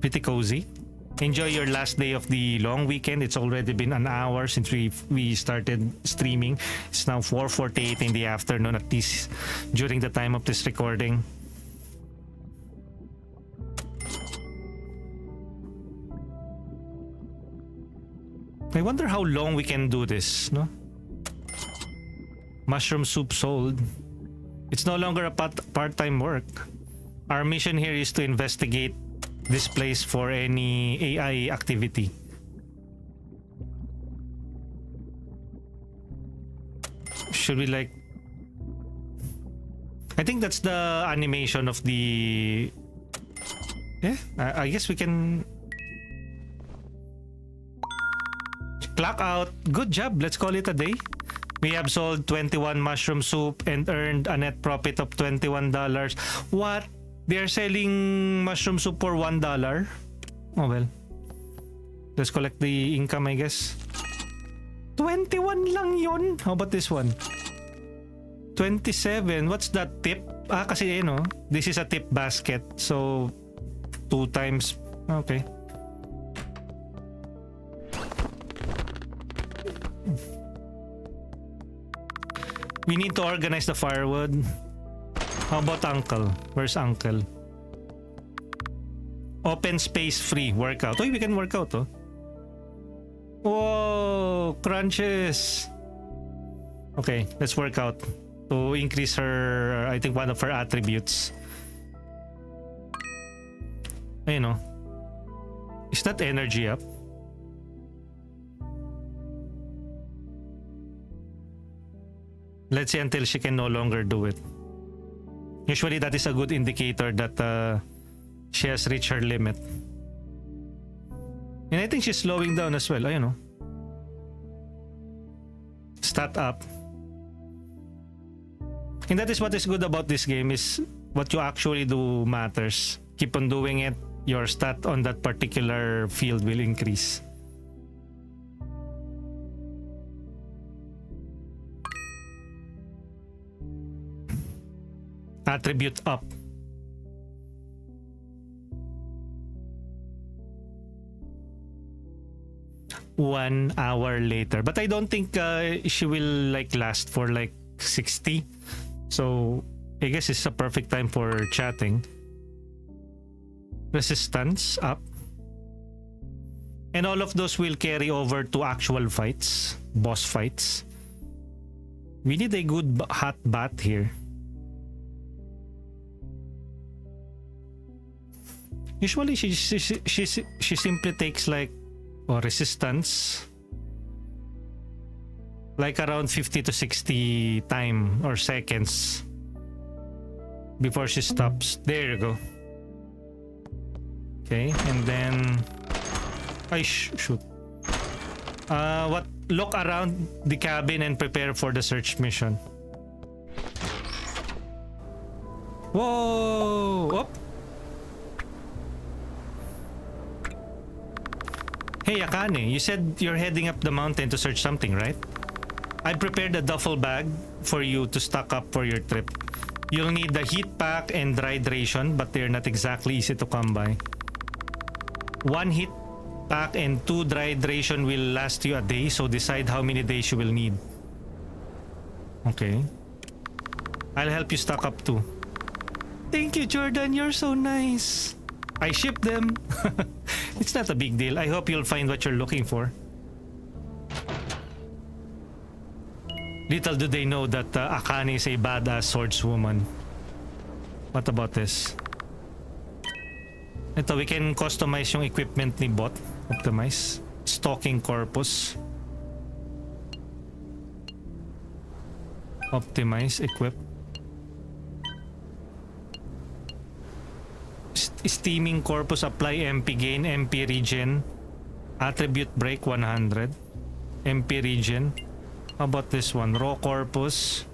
pretty cozy. Enjoy your last day of the long weekend. It's already been an hour since we started streaming. It's now 4:48 in the afternoon, at least during the time of this recording. I wonder how long we can do this, no? Mushroom soup sold. It's no longer a part-time work. Our mission here is to investigate this place for any AI activity. Should we like... I think that's the animation of the... Yeah, I guess we can... Clock out. Good job. Let's call it a day. We have sold 21 mushroom soup and earned a net profit of $21. What? They're selling mushroom soup for $1? Oh well. Let's collect the income, I guess. 21 lang yon. How about this one? 27. What's that tip? Kasi no, this is a tip basket. So 2 times. Okay. We need to organize the firewood. How about Uncle? Where's Uncle? Open space free workout. Oh, we can work out, oh. Whoa, crunches. Okay, let's work out to increase her, I think, one of her attributes. You know, is that energy up? Let's see until she can no longer do it. Usually that is a good indicator that she has reached her limit. And I think she's slowing down as well. You know. Stat up. And that is what is good about this game, is what you actually do matters. Keep on doing it. Your stat on that particular field will increase. Attribute up. One hour later, but I don't think she will like last for like 60. So I guess it's a perfect time for chatting. Resistance up. And all of those will carry over to actual fights, boss fights. We need a good hot bath here. Usually she simply takes like resistance, like around 50 to 60 time or seconds before she stops. There you go. Okay, and then shoot. Look around the cabin and prepare for the search mission. Whoa! Up. Hey Akane, you said you're heading up the mountain to search something, right? I prepared a duffel bag for you to stock up for your trip. You'll need the heat pack and dried ration, but they're not exactly easy to come by. 1 heat pack and 2 dried ration will last you a day, so decide how many days you will need. Okay. I'll help you stock up too. Thank you, Jordan. You're so nice. I shipped them. It's not a big deal. I hope you'll find what you're looking for. Little do they know that Akane is a badass swordswoman. What about this? Ito, we can customize yung equipment ni bot. Optimize. Stalking corpus. Optimize, equip. Steaming corpus, apply MP gain, MP regen. Attribute break 100. MP regen. How about this one? Raw corpus.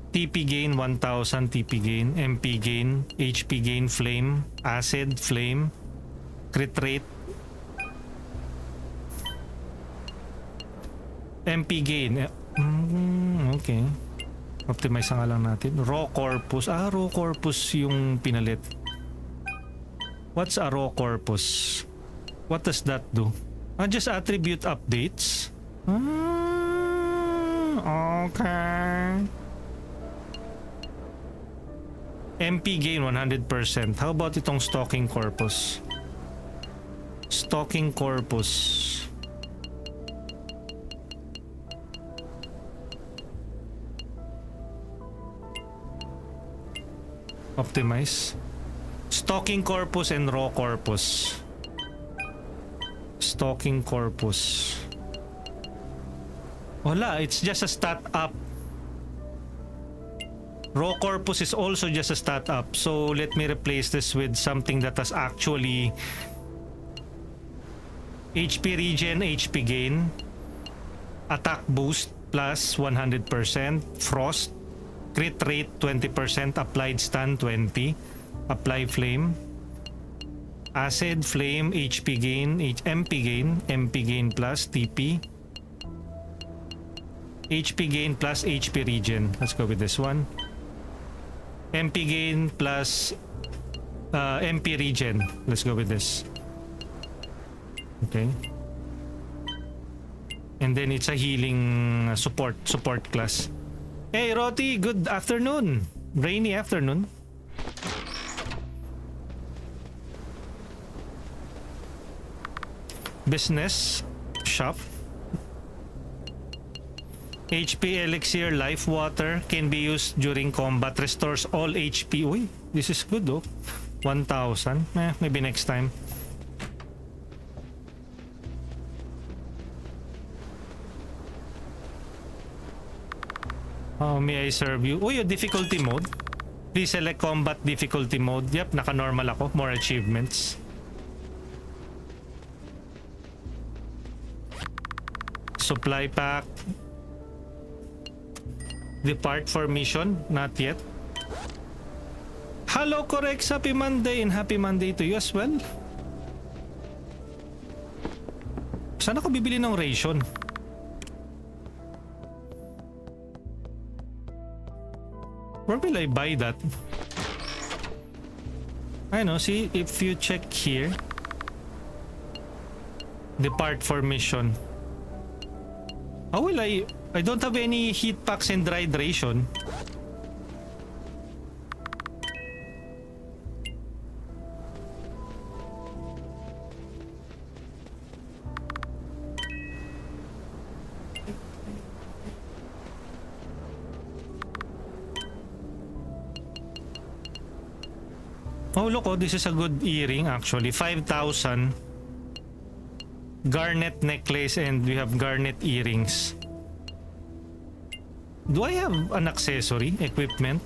TP gain 1000, TP gain, MP gain, HP gain, flame, acid, flame, crit rate. MP gain. Okay. Optimize nga lang natin. Raw corpus. Raw corpus yung pinalit. What's a raw corpus? What does that do? Just attribute updates. Okay. MP gain 100%. How about itong stalking corpus? Stalking corpus. Optimize. Stalking corpus and raw corpus. Stalking corpus. Wala, it's just a stat up. Raw corpus is also just a stat up. So let me replace this with something that has actually HP regen, HP gain, attack boost plus 100%, frost, crit rate 20%, applied stun 20, apply flame, acid, flame, HP gain, MP gain plus TP, HP gain plus HP regen. Let's go with this one. MP gain plus MP regen. Let's go with this. Okay. And then it's a healing support class. Hey Roti, good afternoon. Rainy afternoon. Business shop. HP elixir life water can be used during combat, restores all HP. Uy, this is good though. 1,000. Maybe next time. Oh, may I serve you? Uy, difficulty mode. Please select combat difficulty mode. Yep, naka-normal ako. More achievements. Supply pack. Depart for mission. Not yet. Hello, Correx. Happy Monday and happy Monday to you as well. Saan ako bibili ng ration? Where will I buy that? I know, see, if you check here, depart for mission. How will I don't have any heat packs and dried ration. Oh, look, oh, this is a good earring actually. 5,000 garnet necklace and we have garnet earrings. Do I have an accessory equipment?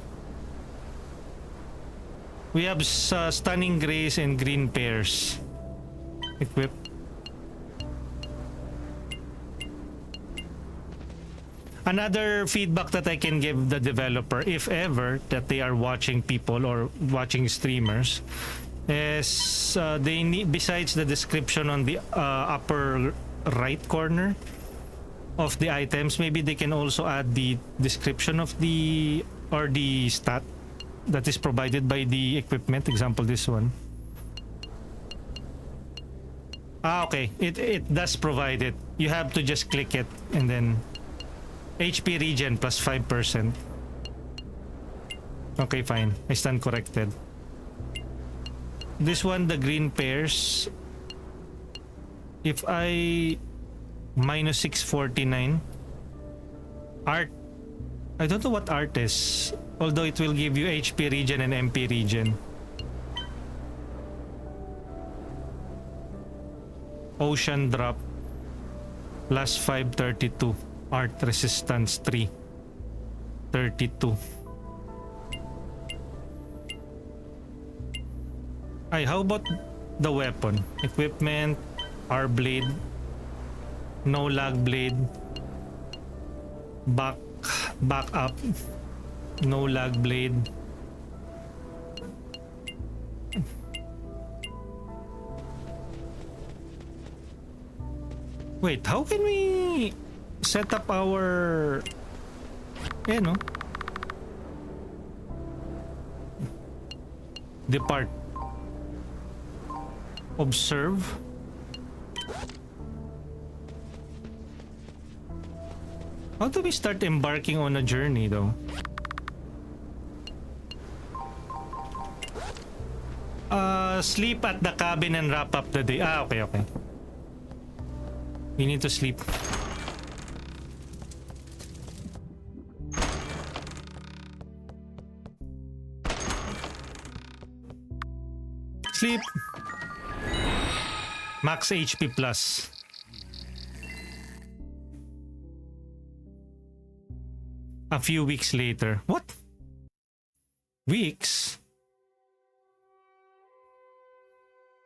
We have stunning grays and green pairs equipped. Another feedback that I can give the developer, if ever that they are watching people or watching streamers, is they need, besides the description on the upper right corner of the items, maybe they can also add the description of the or the stat that is provided by the equipment. Example, this one. Okay, it does provide it. You have to just click it and then HP regen plus 5%. Okay, fine. I stand corrected. This one, the green pairs. If I minus 649 art, I don't know what art is, although it will give you HP regen and MP regen. Ocean drop plus 532. Art resistance 332. Ay, how about the weapon? Equipment, R blade, no lag blade, back up, no lag blade. Wait, how can we set up our, you know, depart? Observe. How do we start embarking on a journey though? Sleep at the cabin and wrap up the day. Ah, okay, okay. We need to sleep. Sleep. Max HP plus. A few weeks later. What? Weeks?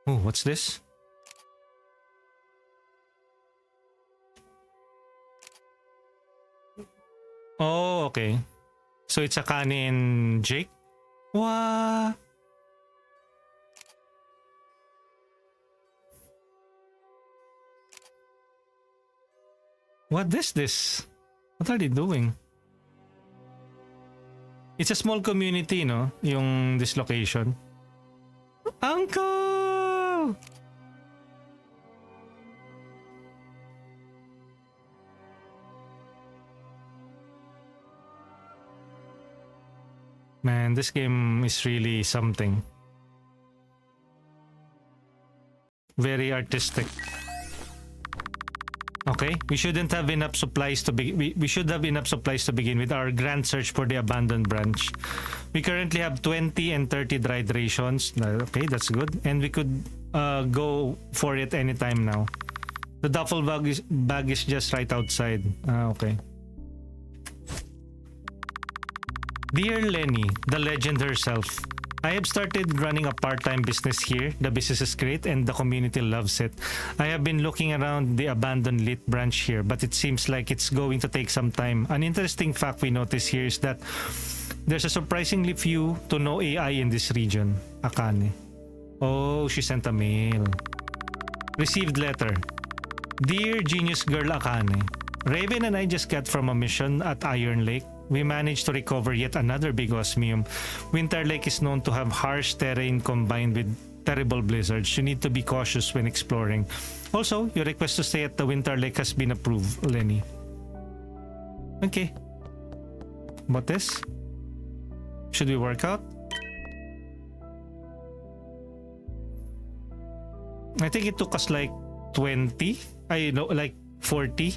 Oh, what's this? Oh, okay. So it's Akane and Jake? What? What is this? What are they doing? It's a small community, no? Yung this location. Uncle! Man, this game is really something. Very artistic. Okay, we shouldn't have enough supplies to we should have enough supplies to begin with our grand search for the abandoned branch. We currently have 20 and 30 dried rations. Okay, that's good. And we could go for it anytime now. The duffel bag is just right outside. Okay. Dear Lenny, the legend herself, I have started running a part-time business here. The business is great and the community loves it. I have been looking around the abandoned lit branch here, but it seems like it's going to take some time. An interesting fact we notice here is that there's a surprisingly few to no AI in this region. Akane. Oh, she sent a mail. Received letter. Dear genius girl Akane, Raven and I just got from a mission at Iron Lake. We managed to recover yet another big osmium. Winterlake is known to have harsh terrain combined with terrible blizzards. You need to be cautious when exploring. Also, your request to stay at the Winterlake has been approved, Lenny. Okay. What this? Should we work out? I think it took us like 20. I know, like 40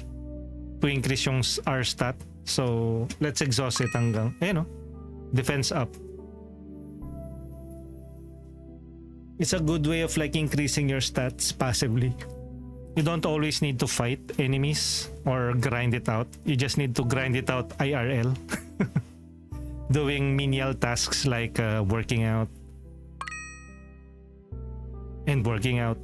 to increase yung our stat. So, let's exhaust it hanggang, defense up. It's a good way of like increasing your stats passively. You don't always need to fight enemies or grind it out. You just need to grind it out IRL. Doing menial tasks like working out. And working out.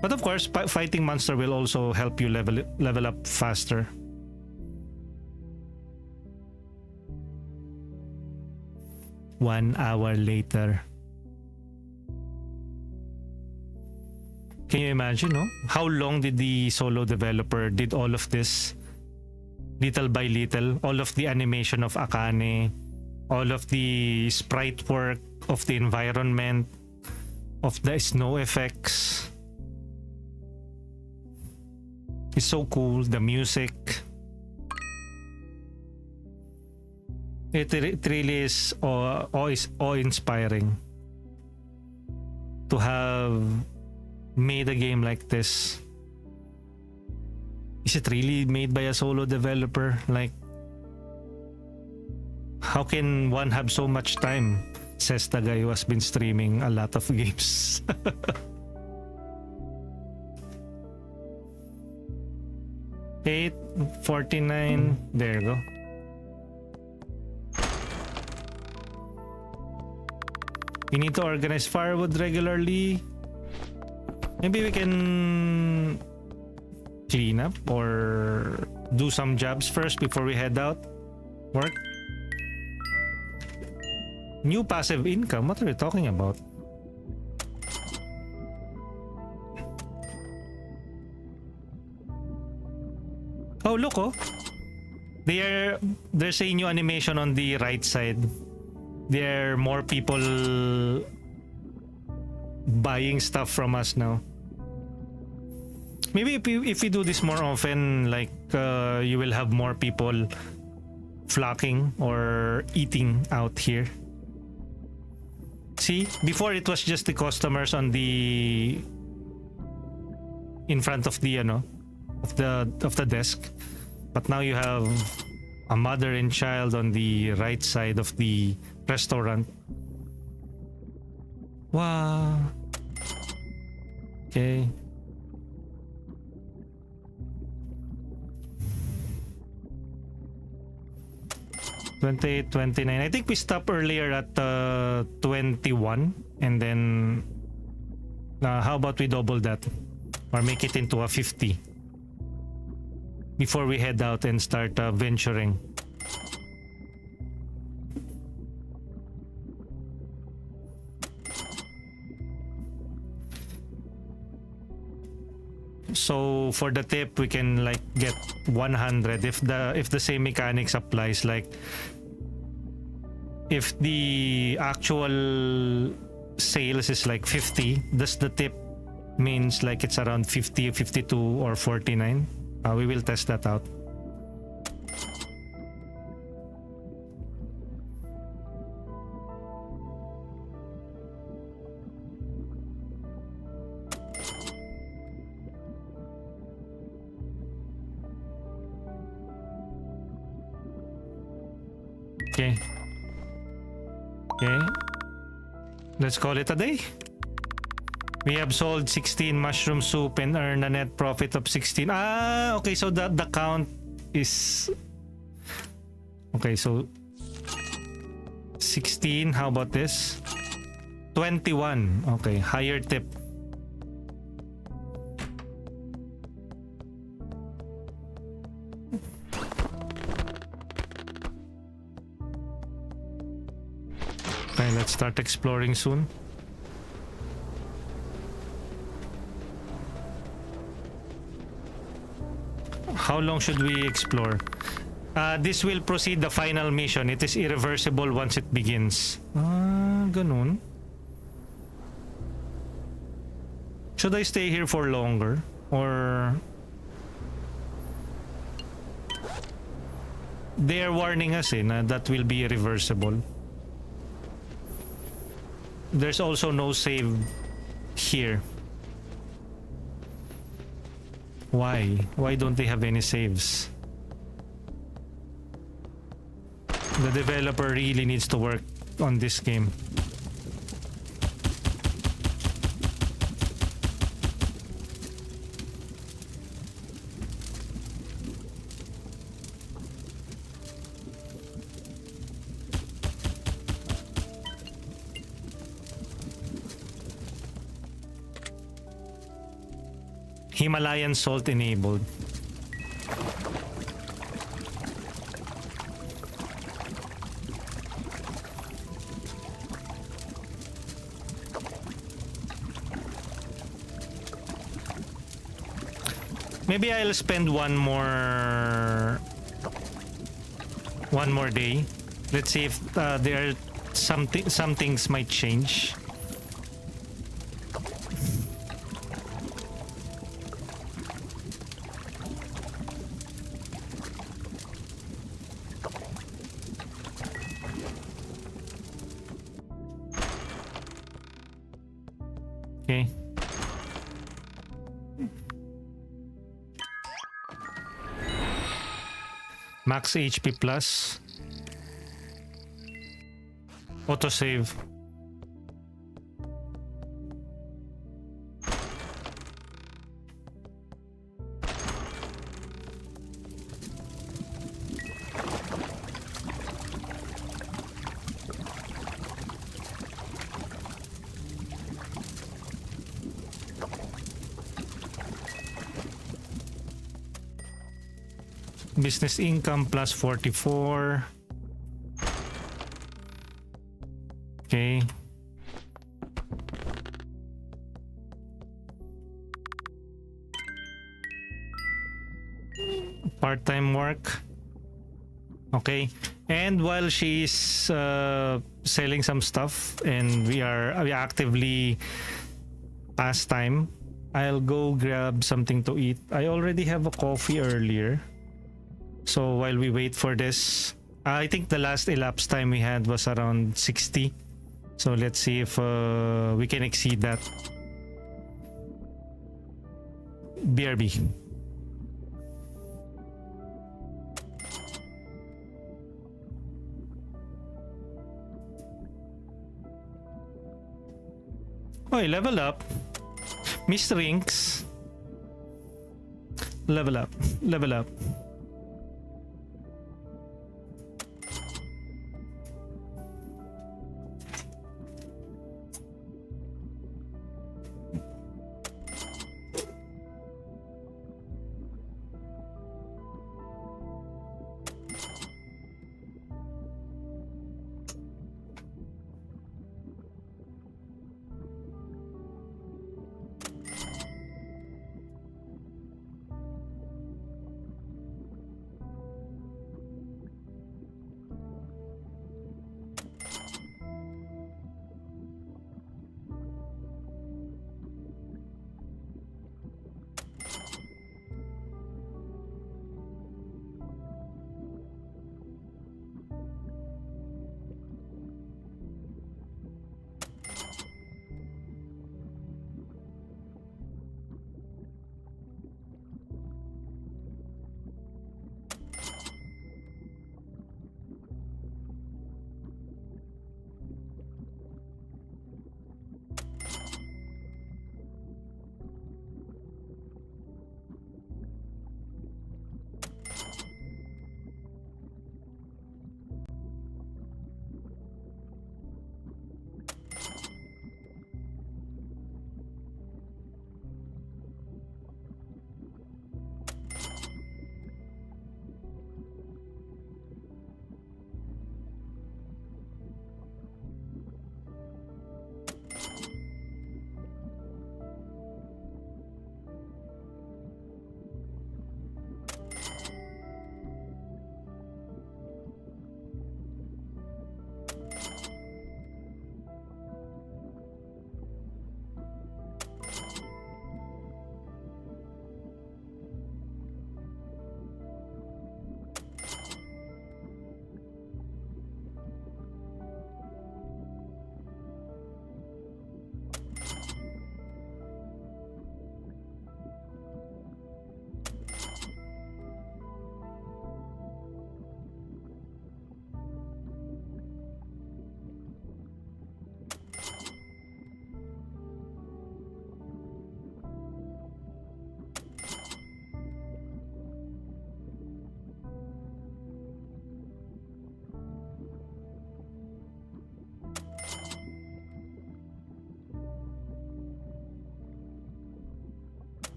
But of course, fighting monster will also help you level up faster. One hour later. Can you imagine, no? How long did the solo developer did all of this? Little by little, all of the animation of Akane, all of the sprite work of the environment, of the snow effects. It's so cool, the music. It really is awe-inspiring to have made a game like this. Is it really made by a solo developer? Like, how can one have so much time? Says the guy who has been streaming a lot of games. $8.49. There you go. We need to organize firewood regularly. Maybe we can clean up or do some jobs first before we head out. Work. New passive income? What are you talking about? Oh, look, oh. There's a new animation on the right side. There are more people buying stuff from us now. Maybe if we do this more often, like you will have more people flocking or eating out here. See, before it was just the customers on the in front of the of the desk, but now you have a mother and child on the right side of the restaurant. Wow. Okay. $28, $29. I think we stopped earlier at 21, and then how about we double that or make it into a 50 before we head out and start venturing. So for the tip, we can like get 100 if the same mechanics applies. Like if the actual sales is like 50, does the tip means like it's around 50, 52 or 49? We will test that out. Okay. Okay. Let's call it a day. We have sold 16 mushroom soup and earned a net profit of 16. Ah, okay. So the count is... Okay, so 16. How about this? 21. Okay, higher tip. Okay, let's start exploring soon. How long should we explore? This will proceed the final mission. It is irreversible once it begins. Ganun. Should I stay here for longer? Or... They are warning us na that will be irreversible. There's also no save here. Why? Why don't they have any saves? The developer really needs to work on this game. Himalayan salt enabled. Maybe I'll spend one more day. Let's see if there are some things might change. Okay. Max HP plus. Autosave. Business income plus 44. Okay. Part-time work. Okay. And while she's selling some stuff and we actively pastime. I'll go grab something to eat. I already have a coffee earlier. So while we wait for this, I think the last elapsed time we had was around 60. So let's see if we can exceed that. BRB. Oh, level up. Miss Rinks. Level up. Level up.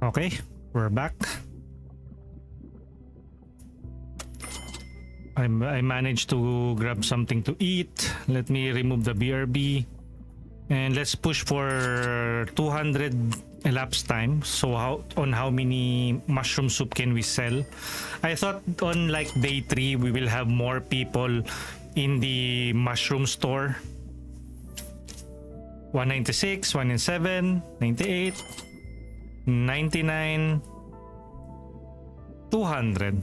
Okay, we're back. I managed to grab something to eat. Let me remove the BRB. And let's push for 200 elapsed time. So how many mushroom soup can we sell? I thought on like day 3 we will have more people in the mushroom store. 196, 197, 98, 99, 200.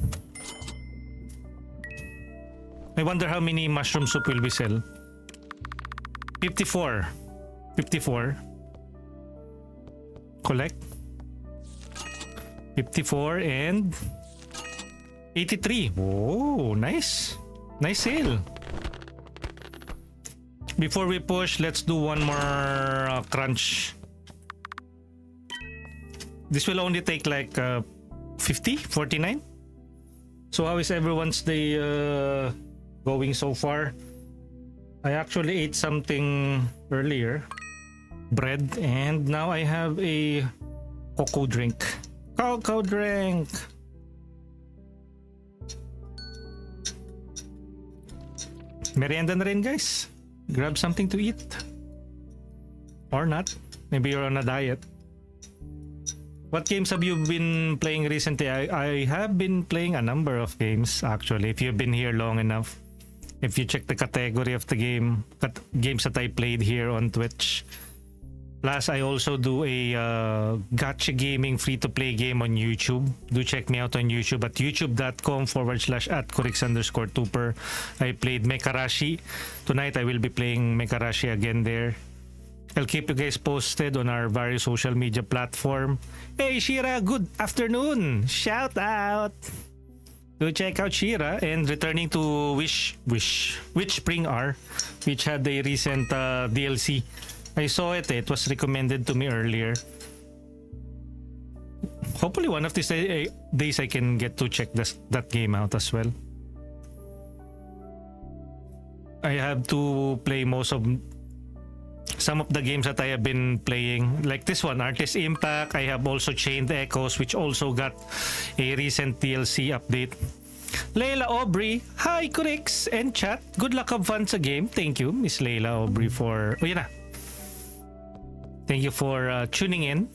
I wonder how many mushroom soup will we sell. 54. 54. Collect. 54 and 83. Oh, nice. Nice sale. Before we push, let's do one more crunch. This will only take like 50, 49. So how is everyone's day going so far? I actually ate something earlier. Bread, and now I have a cocoa drink. Cocoa drink! Merienda na rin, guys. Grab something to eat. Or not. Maybe you're on a diet. What games have you been playing recently? I have been playing a number of games, actually, if you've been here long enough. If you check the category of the games that I played here on Twitch. Plus, I also do a gacha gaming free-to-play game on YouTube. Do check me out on YouTube at youtube.com/@corix_tuper. I played Mekarashi. Tonight, I will be playing Mekarashi again there. I'll keep you guys posted on our various social media platform. Hey, Shira, good afternoon. Shout out. Do check out Shira, and returning to Witch Spring R, which had a recent DLC. I saw it. It was recommended to me earlier. Hopefully one of these days I can get to check that game out as well. I have to play some of the games that I have been playing, like this one, Artis Impact. I have also Chained Echoes, which also got a recent DLC update. Layla Aubrey, hi Corix and chat. Good luck, have fun sa game. Thank you, Miss Layla Aubrey, for... Oh, yun na. Thank you for tuning in,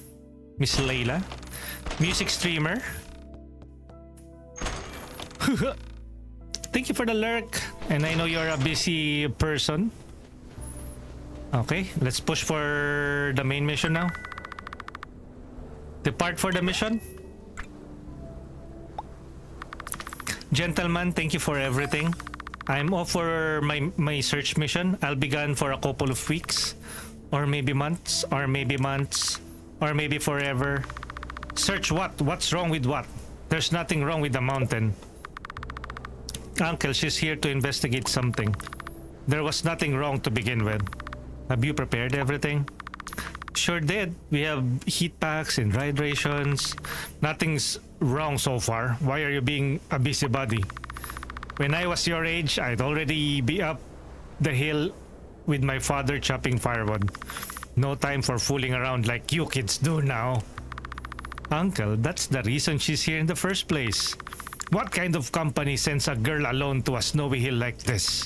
Miss Layla. Music streamer. Thank you for the lurk. And I know you're a busy person. Okay, let's push for the main mission now. Depart for the mission. Gentlemen, thank you for everything. I'm off for my search mission. I'll be gone for a couple of weeks. Or maybe months. Or maybe months. Or maybe forever. Search what? What's wrong with what? There's nothing wrong with the mountain. Uncle, she's here to investigate something. There was nothing wrong to begin with. Have you prepared everything? Sure did. We have heat packs and ride rations. Nothing's wrong so far. Why are you being a busybody? When I was your age, I'd already be up the hill with my father chopping firewood. No time for fooling around like you kids do now. Uncle, that's the reason she's here in the first place. What kind of company sends a girl alone to a snowy hill like this?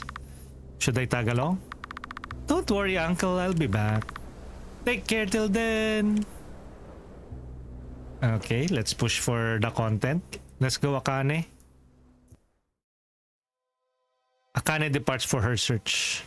Should I tag along? Don't worry, Uncle. I'll be back. Take care till then. Okay, let's push for the content. Let's go, Akane. Akane departs for her search.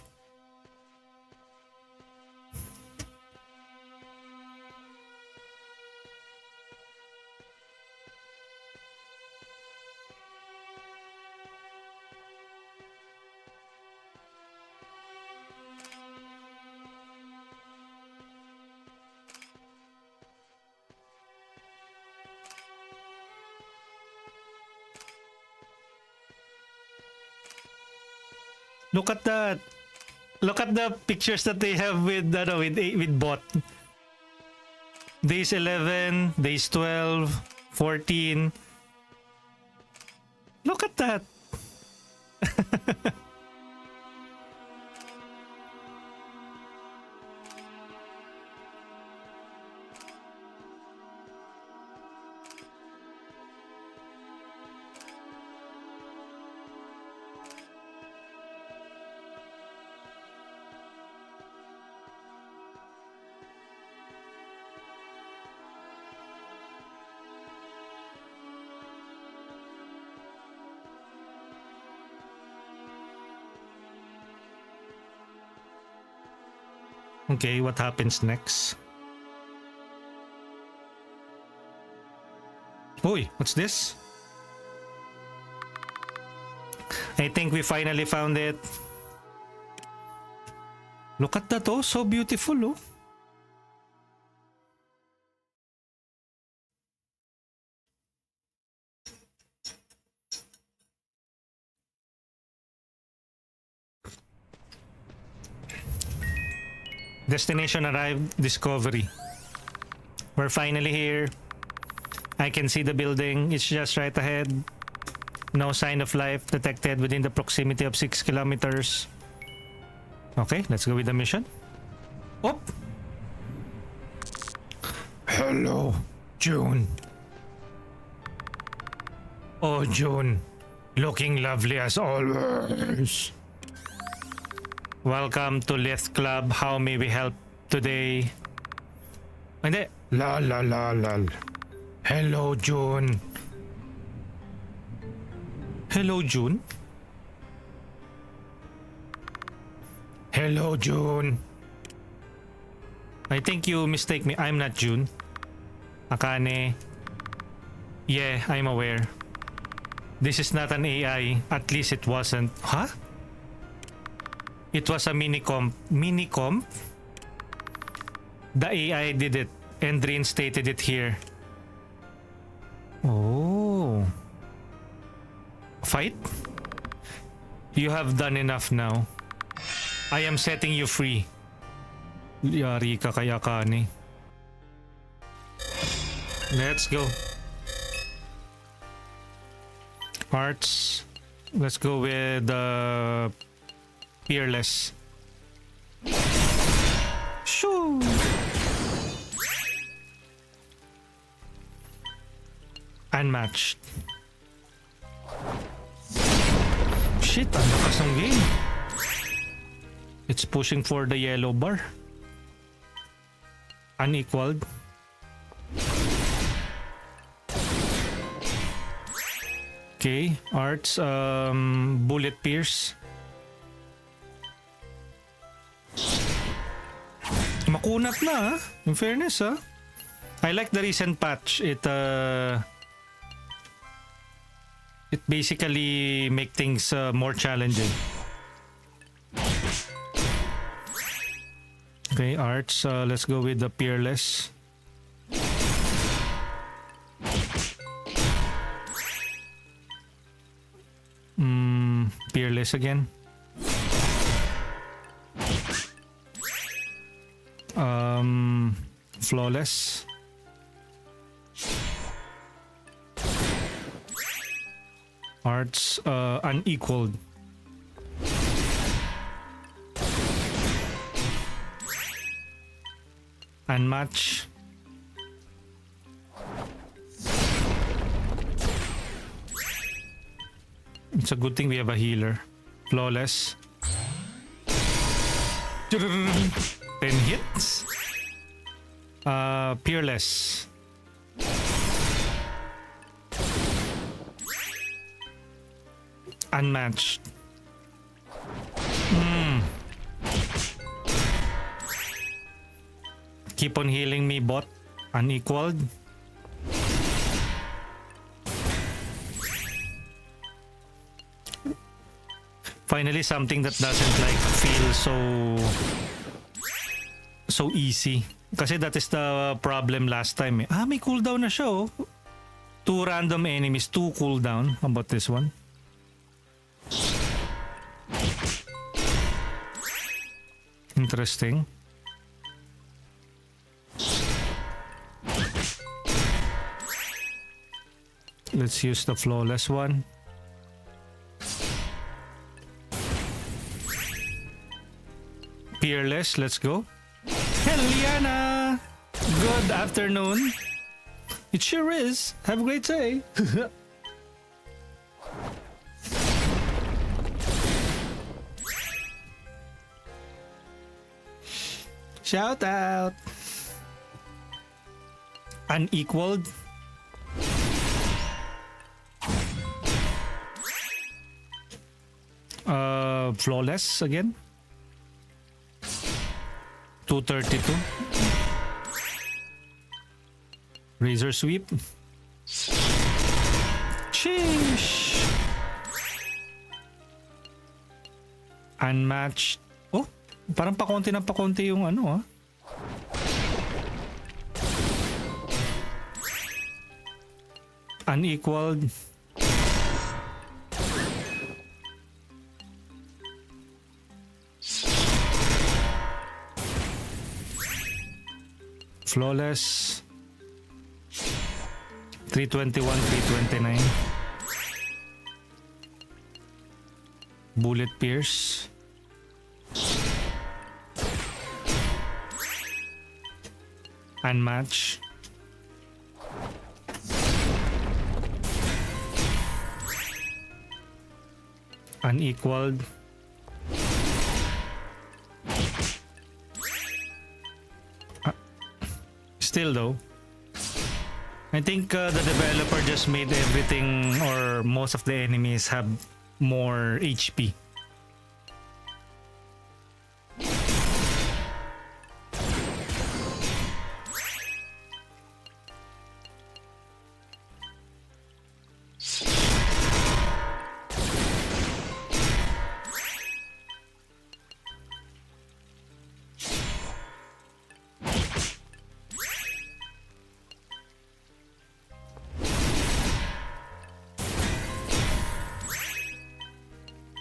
Look at that. Look at the pictures that they have with bot. Days 11, days 12, 14. Look at that. Okay, what happens next? Uy, what's this? I think we finally found it. Look at that, oh, so beautiful, oh. Destination arrived, Discovery. We're finally here. I can see the building. It's just right ahead. No sign of life detected within the proximity of 6 kilometers. Okay, let's go with the mission. Oh! Hello, June. Oh, June. Looking lovely as always. Welcome to Lith Club. How may we help today? Hindi. La la la la. Hello, June. Hello, June. Hello, June. I think you mistake me. I'm not June. Akane. Yeah, I'm aware. This is not an AI. At least it wasn't. Huh? It was a minicomp. Minicomp? The AI did it and reinstated it here. Oh. Fight? You have done enough now. I am setting you free. Yari ka kay Akane. Let's go. Parts. Let's go with Fearless. Shoo! Unmatched. Shit, ang lakas ng game. It's pushing for the yellow bar. Unequaled. Okay, arts, bullet pierce. Makunat na, in fairness, ha? I like the recent patch. It basically make things more challenging. Okay, arts, let's go with the Fearless. Fearless again. Flawless. Arts, unequaled. Unmatched. It's a good thing we have a healer. Flawless. 10 hits. Fearless. Unmatched. Keep on healing me, bot. Unequaled. Finally, something that doesn't like feel so easy. Kasi that is the problem last time. Eh. May cooldown na siya, oh. 2 random enemies, 2 cooldown. How about this one? Interesting. Let's use the flawless one. Fearless, let's go. Heliana! Good afternoon. It sure is. Have a great day. Shout out. Unequaled. Flawless again. 232. Razor sweep. Sheesh. Unmatched. Oh, parang pakonti na pakonti yung ano ah. Unequaled. Flawless. 321, 329. Bullet Pierce. Unmatched. Unequaled. Still though, I think the developer just made everything or most of the enemies have more HP.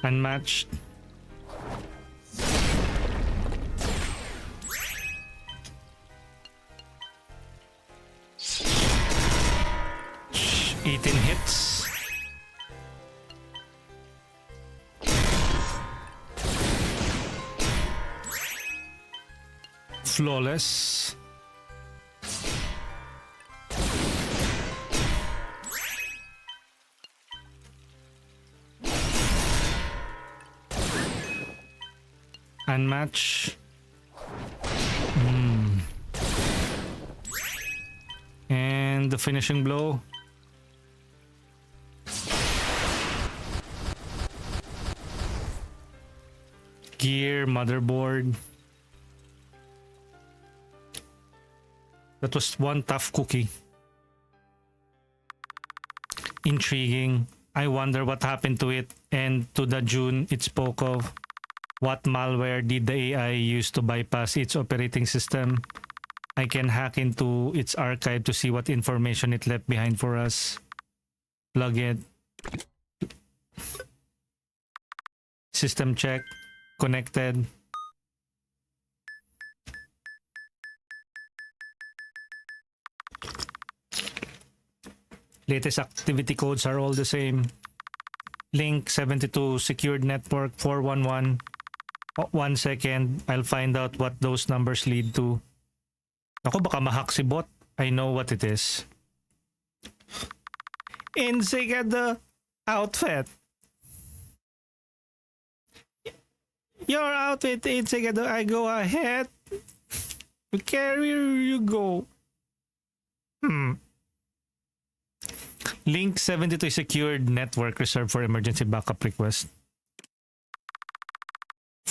Unmatched. Shh, 18 hits. Flawless. Unmatched. And the finishing blow. Gear, motherboard. That was one tough cookie. Intriguing. I wonder what happened to it and to the June it spoke of. What malware did the AI use to bypass its operating system? I can hack into its archive to see what information it left behind for us. Plug it. System check. Connected. Latest activity codes are all the same. Link 72 secured network 411. 1 second, I'll find out what those numbers lead to. Ako, baka mahack si bot. I know what it is. Insegado outfit. Your outfit, Insegado. I go ahead. Carrier you go. Link 72 secured network reserved for emergency backup request.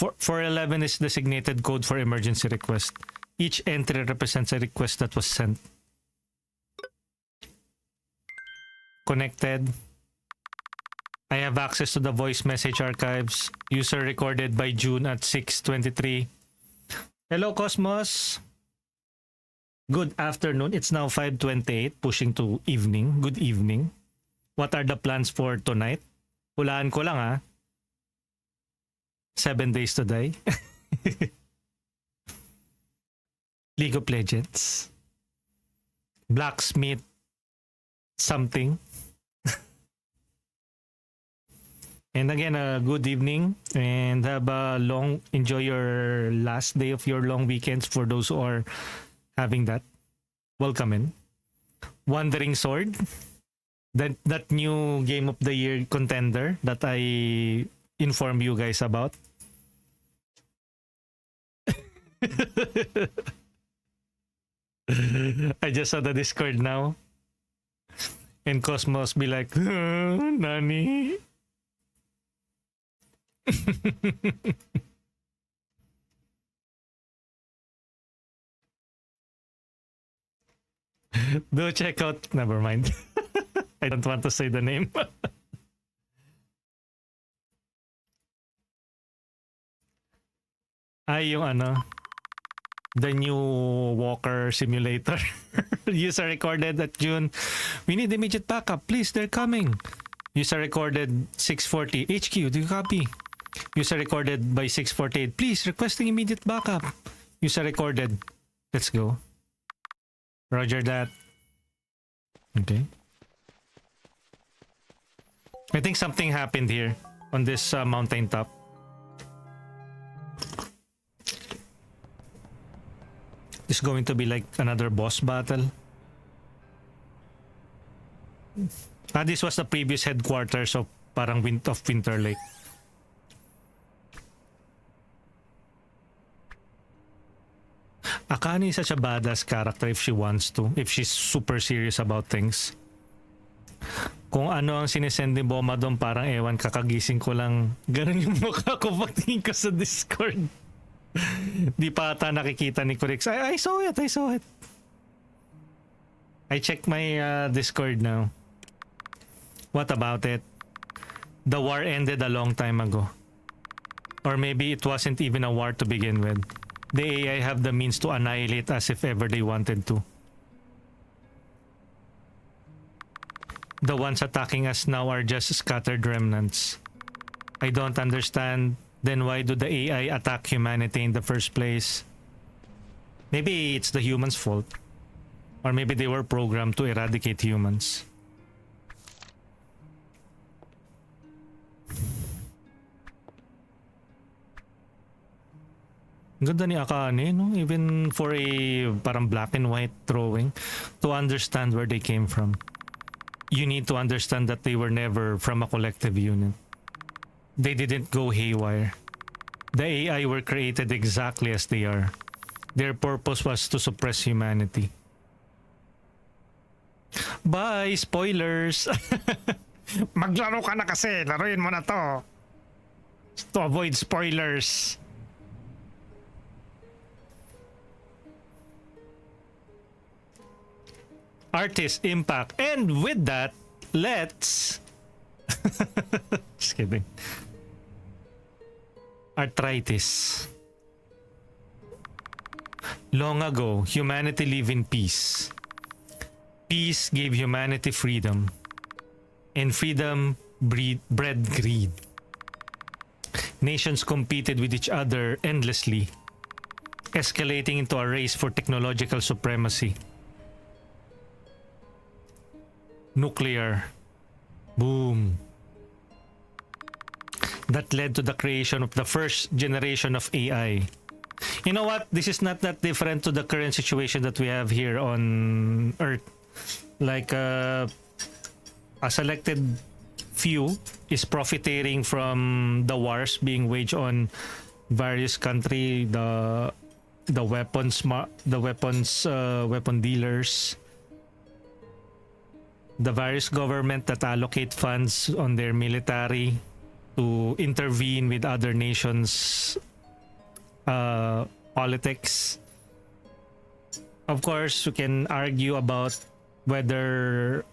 411 is designated code for emergency request. Each entry represents a request that was sent. Connected. I have access to the voice message archives. User recorded by June at 6:23. Hello, Cosmos. Good afternoon. It's now 5:28, pushing to evening. Good evening. What are the plans for tonight? Hulaan ko lang ah. 7 days to die. League of Legends. Blacksmith. Something. And again, good evening and have a enjoy your last day of your long weekends for those who are having that. Welcome in. Wandering Sword. That new game of the year contender that I inform you guys about. I just saw the Discord now. And Cosmos be like, Nani? Do check out. Never mind. I don't want to say the name. Ay, yung ano, the new walker simulator. User recorded at June. We need immediate backup. Please, they're coming. User recorded 640. HQ, do you copy? User recorded by 648. Please, requesting immediate backup. User recorded. Let's go. Roger that. Okay. I think something happened here on this mountain top. It's going to be like another boss battle. This was the previous headquarters of parang of Winterlake. Akane is such a badass character if she wants to, if she's super serious about things. Kung ano ang sinesend ni Boma doon, parang ewan, kakagising ko lang. Ganun yung mukha ko pagtingin ko sa Discord. Di pa ata nakikita ni Kurix. I saw it. I checked my Discord now. What about it? The war ended a long time ago. Or maybe it wasn't even a war to begin with. The AI have the means to annihilate us if ever they wanted to. The ones attacking us now are just scattered remnants. I don't understand. Then why do the AI attack humanity in the first place? Maybe it's the humans' fault. Or maybe they were programmed to eradicate humans. Ganda ni Akane, no? Even for a parang black and white drawing, to understand where they came from. You need to understand that they were never from a collective unit. They didn't go haywire. The AI were created exactly as they are. Their purpose was to suppress humanity. Bye! Spoilers! Maglaro ka na kasi! Laruin mo na to! To avoid spoilers. Artis Impact. And with that, let's... Just kidding. Arthritis. Long ago, humanity lived in peace. Peace gave humanity freedom. And freedom bred greed. Nations competed with each other endlessly, escalating into a race for technological supremacy. Nuclear. Boom. That led to the creation of the first generation of AI. You know what? This is not that different to the current situation that we have here on Earth. Like a selected few is profiteering from the wars being waged on various country, the weapon dealers, the various government that allocate funds on their military to intervene with other nations' politics. Of course, we can argue about whether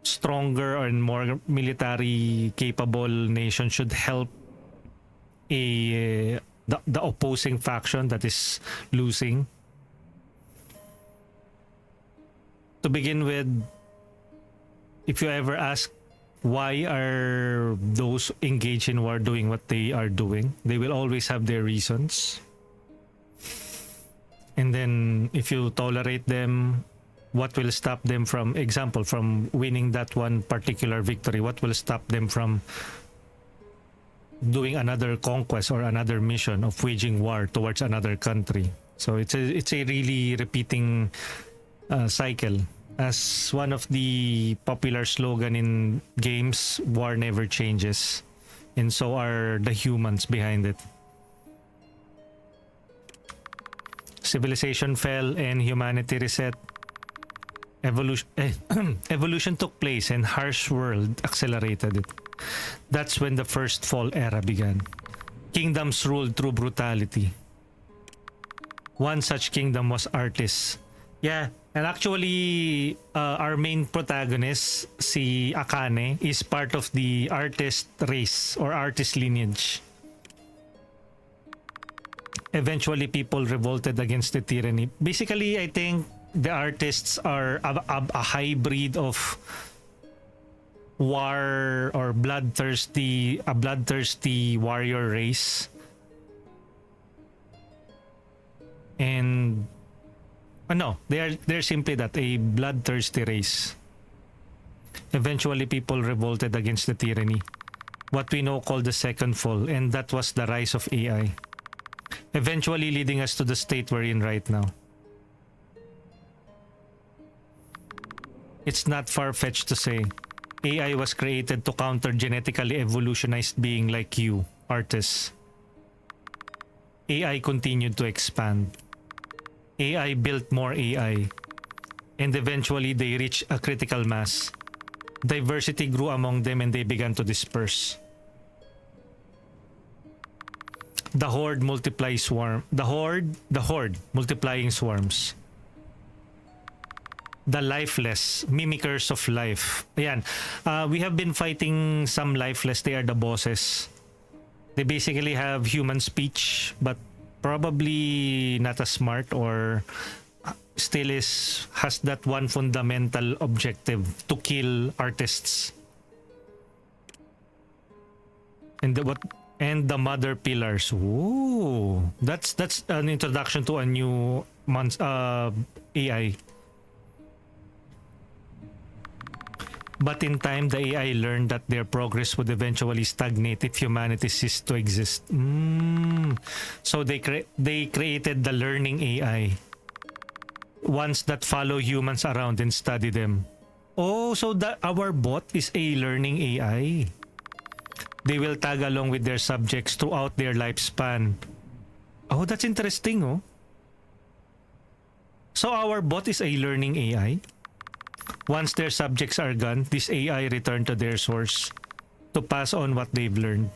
stronger or more military capable nation should help the opposing faction that is losing. To begin with, if you ever ask why are those engaged in war doing what they are doing, they will always have their reasons. And then if you tolerate them, what will stop them from winning that one particular victory? What will stop them from doing another conquest or another mission of waging war towards another country? So it's a really repeating cycle. As one of the popular slogan in games, war never changes, and so are the humans behind it. Civilization fell and humanity reset. Evolution took place and harsh world accelerated it. That's when the first fall era began. Kingdoms ruled through brutality. One such kingdom was Artis. Yeah, And actually, our main protagonist, si Akane, is part of the artist race or artist lineage. Eventually, people revolted against the tyranny. Basically, I think the artists are a hybrid of war or a bloodthirsty warrior race. And no, they're simply that, a bloodthirsty race. Eventually, people revolted against the tyranny, what we know called the second fall, and that was the rise of AI. Eventually leading us to the state we're in right now. It's not far-fetched to say AI was created to counter genetically evolutionized being like you, Artis. AI continued to expand. AI built more AI. And eventually they reached a critical mass. Diversity grew among them and they began to disperse. The horde multiplies swarm. The horde multiplying swarms. The lifeless, mimickers of life. Ayan. We have been fighting some lifeless. They are the bosses. They basically have human speech, but probably not as smart, or still has that one fundamental objective to kill artists. And the mother pillars. Ooh, that's an introduction to a new AI. But in time, the AI learned that their progress would eventually stagnate if humanity ceased to exist. So they created the learning AI. Ones that follow humans around and study them. Oh, so our bot is a learning AI. They will tag along with their subjects throughout their lifespan. Oh, that's interesting, oh. So our bot is a learning AI. Once their subjects are gone, this AI return to their source to pass on what they've learned.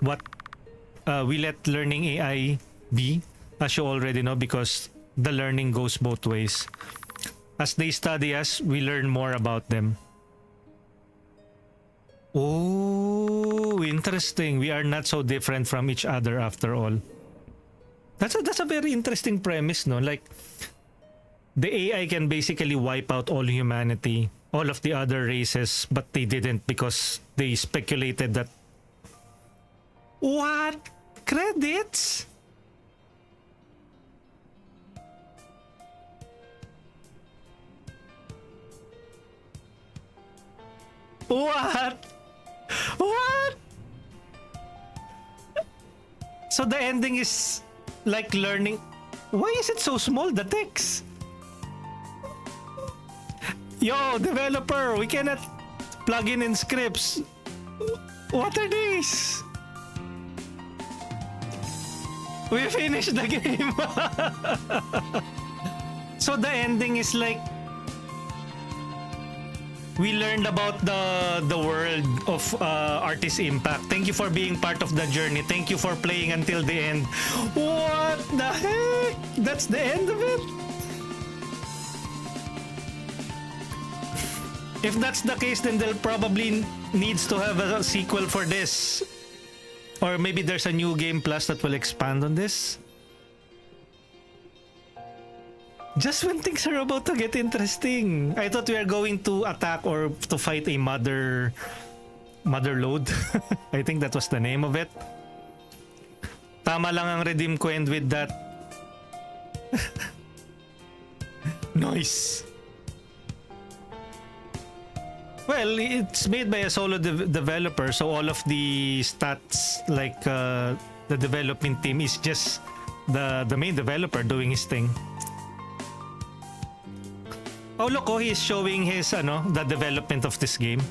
We let learning AI be, as you already know, because the learning goes both ways. As they study us, we learn more about them. Oh, interesting. We are not so different from each other after all. That's a very interesting premise, no? Like, the AI can basically wipe out all humanity, all of the other races, but they didn't because they speculated that... What? Credits? What? What? So the ending is like learning... Why is it so small, the text? Yo, developer, we cannot plug in scripts. What are these? We finished the game. So the ending is like, we learned about the world of Artis Impact. Thank you for being part of the journey. Thank you for playing until the end. What the heck? That's the end of it? If that's the case, then they'll probably needs to have a sequel for this. Or maybe there's a new game plus that will expand on this. Just when things are about to get interesting. I thought we were going to attack or to fight a mother load. I think that was the name of it. Tama lang ang redeem ko end with that. Nice. Well, it's made by a solo developer, so all of the stats, like the development team, is just the main developer doing his thing. Oh, look, oh, he's showing his the development of this game.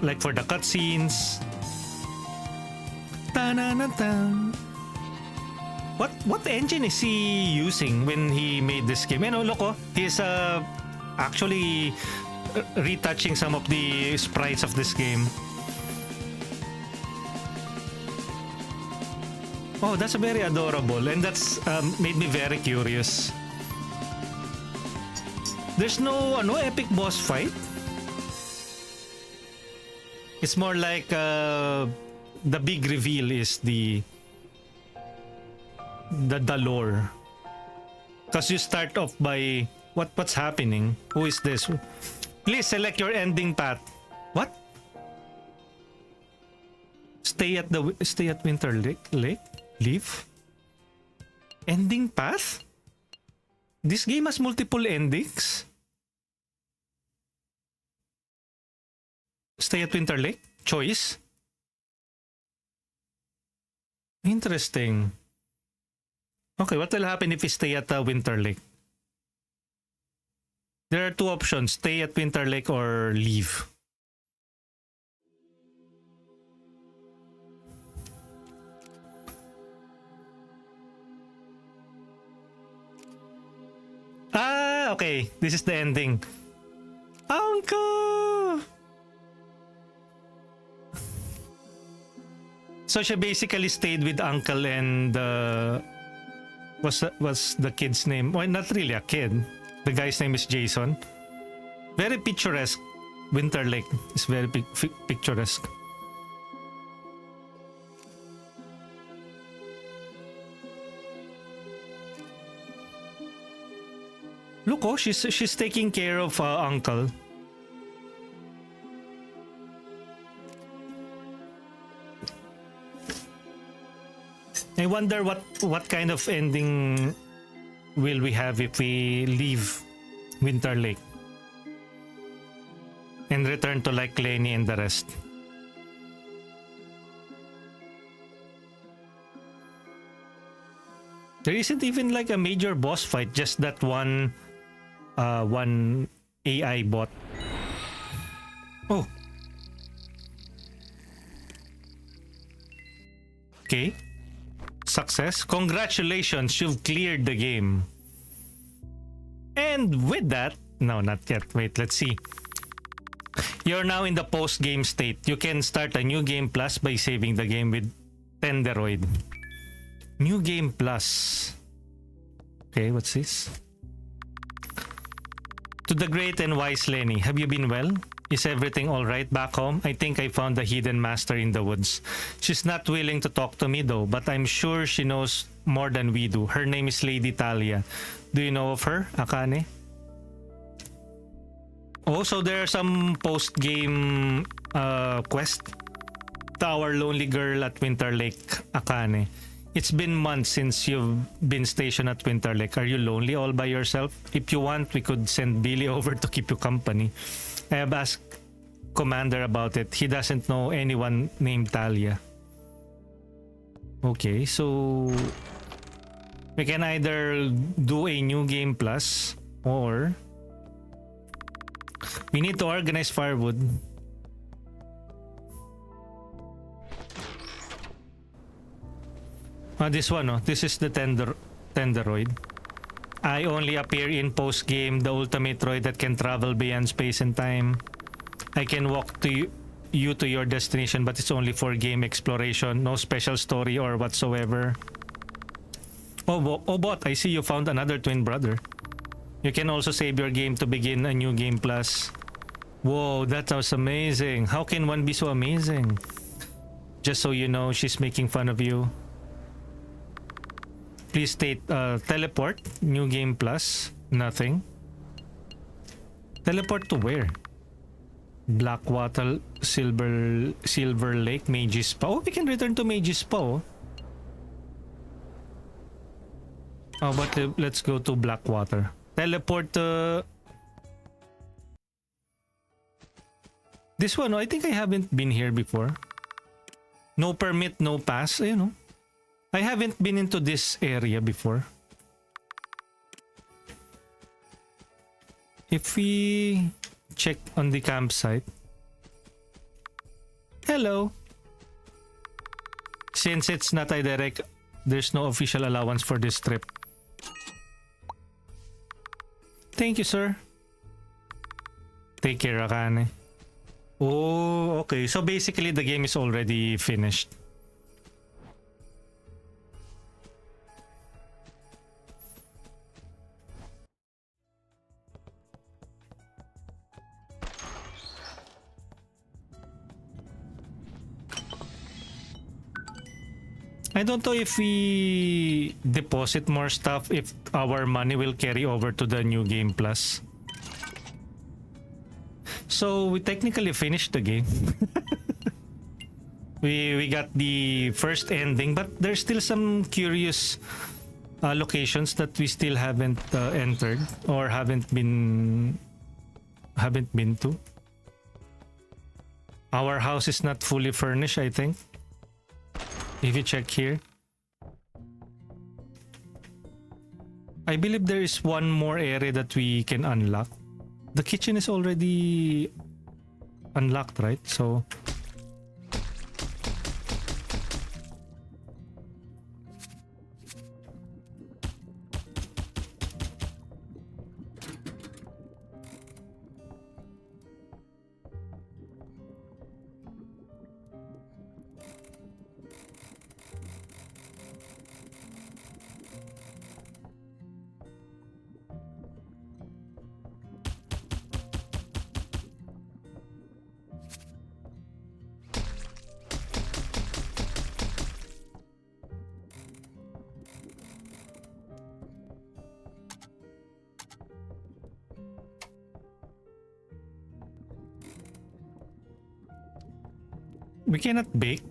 Like for the cutscenes. Ta-na-na-tan. What engine is he using when he made this game? And oh, look, oh, he's actually retouching some of the sprites of this game. Oh, that's very adorable, and that's made me very curious. There's no epic boss fight. It's more like the big reveal is the lore. Because you start off by what's happening? Who is this? Please select your ending path. What? Stay at Winterlake Lake? Leave? Ending path? This game has multiple endings? Stay at Winterlake? Choice? Interesting. Okay, what will happen if we stay at Winterlake? There are two options, stay at Winterlake or leave. Ah, okay. This is the ending. Uncle! So she basically stayed with Uncle and what's the kid's name? Well, not really a kid. The guy's name is Jason. Very picturesque. Winterlake is very picturesque. Look, oh, she's taking care of Uncle. I wonder what kind of ending will we have if we leave Winterlake and return to like Lenny and the rest. There isn't even like a major boss fight, just that one AI bot. Oh. Okay. Success. Congratulations, you've cleared the game. And with that, no, not yet. Wait, let's see. You're now in the post-game state. You can start a new game plus by saving the game with Tenderoid. New game plus. Okay, what's this? To the great and wise Lenny, have you been well? Is everything alright back home? I think I found the hidden master in the woods. She's not willing to talk to me though, but I'm sure she knows more than we do. Her name is Lady Talia. Do you know of her, Akane? Also, there are some post-game quest. To our lonely girl at Winterlake, Akane. It's been months since you've been stationed at Winterlake. Are you lonely all by yourself? If you want, we could send Billy over to keep you company. I have asked Commander about it. He doesn't know anyone named Talia. Okay, so we can either do a new game plus or we need to organize firewood. This one, this is the Tenderoid. I only appear in post-game, the ultimate droid that can travel beyond space and time. I can walk you to your destination, but it's only for game exploration, no special story or whatsoever. Oh, bot, I see you found another twin brother. You can also save your game to begin a new game plus. Whoa, that was amazing. How can one be so amazing? Just so you know, she's making fun of you. Please state teleport, new game plus, nothing. Teleport to where? Blackwater, Silver Lake, Mage's Spa. Oh, we can return to Mage's Spa. Oh, but let's go to Blackwater. Teleport to... This one, I think I haven't been here before. No permit, no pass, you know. I haven't been into this area before. If we check on the campsite. Hello. Since it's not a direct, there's no official allowance for this trip. Thank you, sir. Take care, Akane. Oh, okay. So basically the game is already finished. I don't know if we deposit more stuff, if our money will carry over to the new game plus. So we technically finished the game. we got the first ending, but there's still some curious locations that we still haven't entered or haven't been to. Our house is not fully furnished, I think. If you check here, I believe there is one more area that we can unlock. The kitchen is already unlocked, right? So we cannot bake.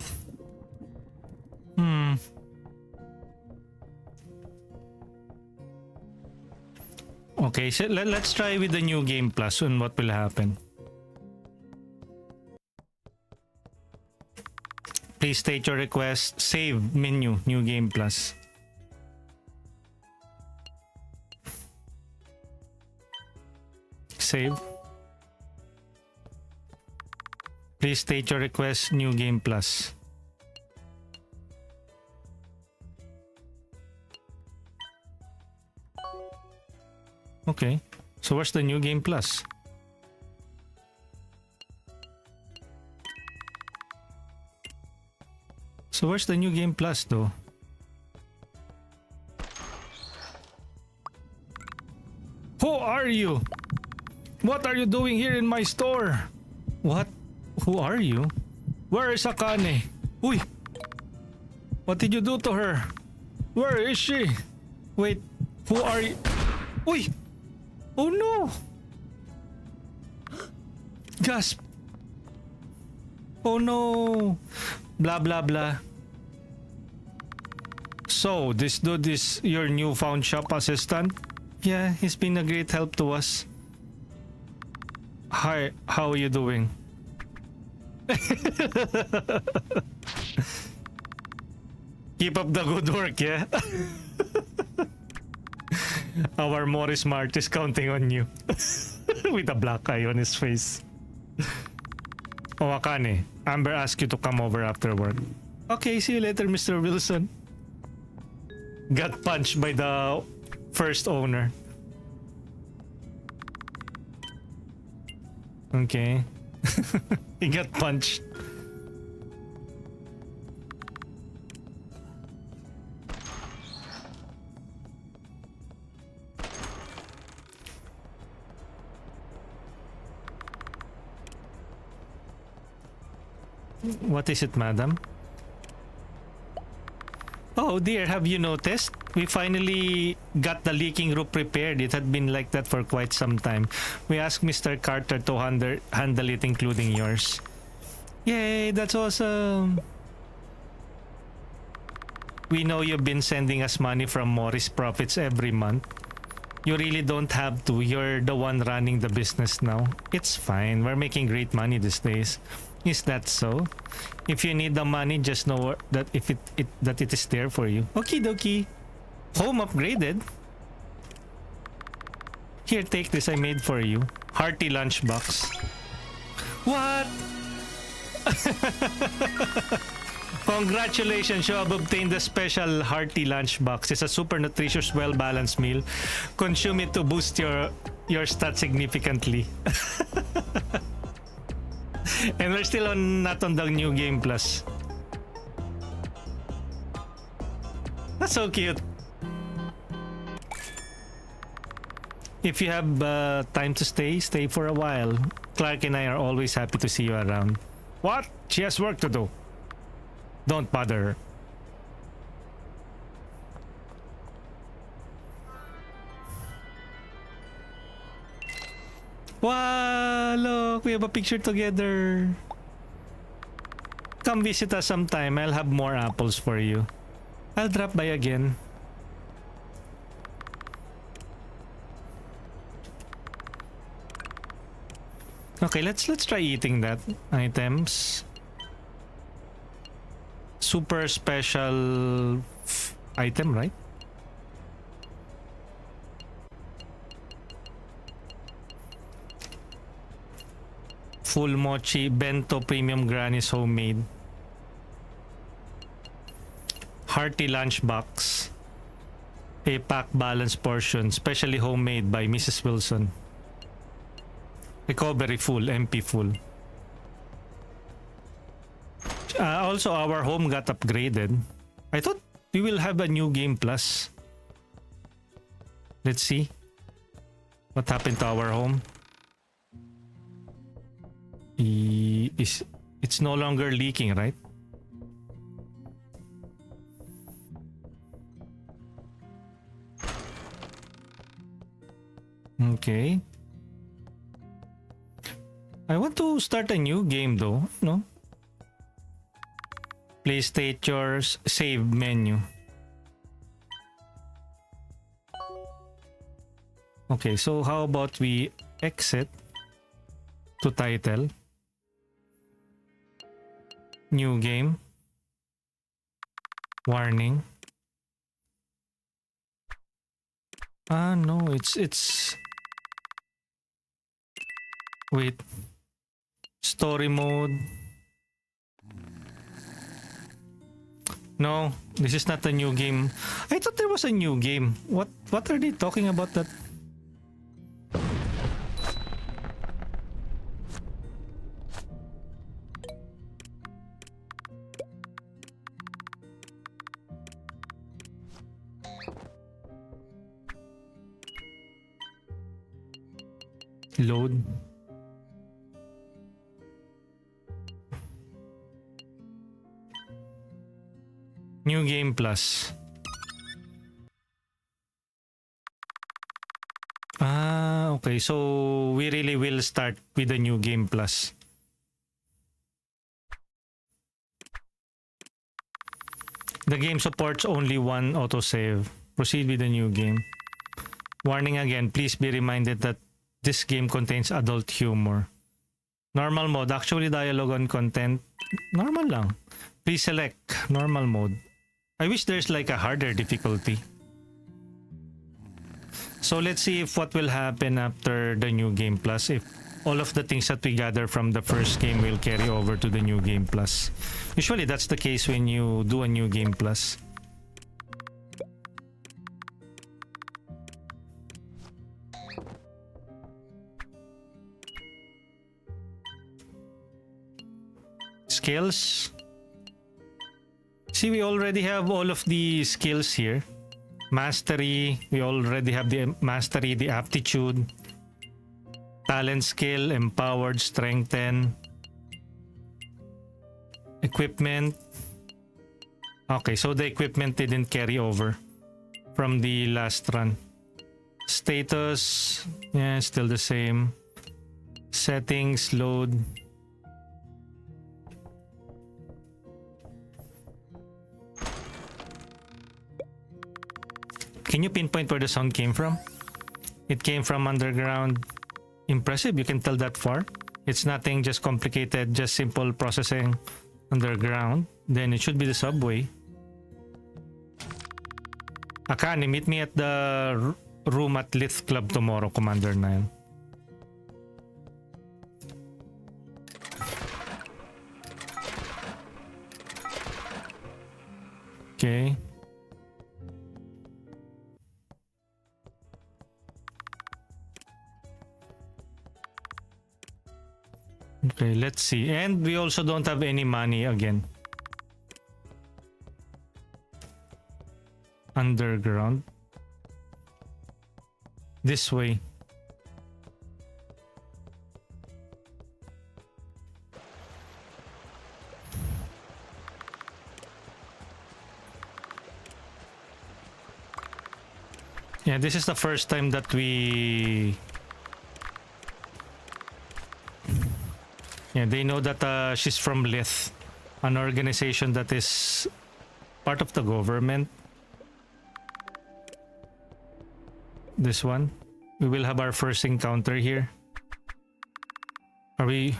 Okay, so let's try with the new game plus and what will happen. Please state your request. Save menu, new game plus. Save. Please state your request, new game plus. Okay, so where's the new game plus? So where's the new game plus though? Who are you? What are you doing here in my store? What? Who are you? Where is Akane? Uy! What did you do to her? Where is she? Wait, who are you? Uy! Oh no! Gasp! Oh no! Blah blah blah. So, this dude is your newfound shop assistant? Yeah, he's been a great help to us. Hi, how are you doing? Keep up the good work, yeah? Our Morris Mart is counting on you. With a black eye on his face. Oh, Akane, Amber asked you to come over after work. Okay, see you later, Mr. Wilson. Got punched by the first owner. Okay. He got punched. What is it, madam? Oh dear, have you noticed? We finally got the leaking roof repaired. It had been like that for quite some time. We asked Mr. Carter to handle it, including yours. Yay, that's awesome. We know you've been sending us money from Morris Profits every month. You really don't have to. You're the one running the business now. It's fine. We're making great money these days. Is that so? If you need the money, just know that it is there for you. Okie dokie. Home upgraded. Here, take this. I made for you. Hearty lunchbox. What? Congratulations, you have obtained the special hearty lunchbox. It's a super nutritious, well-balanced meal. Consume it to boost your stats significantly. And we're still not on the new game plus. That's so cute. If you have time to stay for a while. Clark and I are always happy to see you around. What? She has work to do. Don't bother her. Wow, look, we have a picture together. Come visit us sometime. I'll have more apples for you. I'll drop by again. Okay, let's try eating that. Items. Super special item, right? Full mochi bento premium granny's homemade. Hearty lunchbox. A pack balance portion, specially homemade by Mrs. Wilson. Recovery full, MP full. Also, our home got upgraded. I thought we will have a new game plus. Let's see what happened to our home. It's no longer leaking, right? Okay. I want to start a new game though, no? Please state your save menu. Okay, so how about we exit to title. New game. Warning. No, it's wait. Story mode. No, this is not a new game. I thought there was a new game. What are they talking about that? Load. New game plus. Okay. So we really will start with the new game plus. The game supports only one autosave. Proceed with the new game. Warning again, please be reminded that this game contains adult humor. Normal mode, actually dialogue on content. Normal lang. Please select normal mode. I wish there's like a harder difficulty. So let's see if what will happen after the new game plus. If all of the things that we gather from the first game will carry over to the new game plus. Usually that's the case when you do a new game plus. Skills. See, we already have all of the skills here. Mastery, we already have the mastery, the aptitude, talent, skill, empowered, strengthen, equipment. Okay, so the equipment didn't carry over from the last run. Status, yeah, still the same. Settings, load. Can you pinpoint where the sound came from? It came from underground. Impressive, you can tell that far. It's nothing just complicated, just simple processing underground. Then it should be the subway. Akane, meet me at the room at Lith Club tomorrow, Commander Nile. Okay. Okay, let's see. And we also don't have any money again. Underground. This way. Yeah, this is the first time that we Yeah, they know that she's from Lith, an organization that is part of the government. This one. We will have our first encounter here. Are we...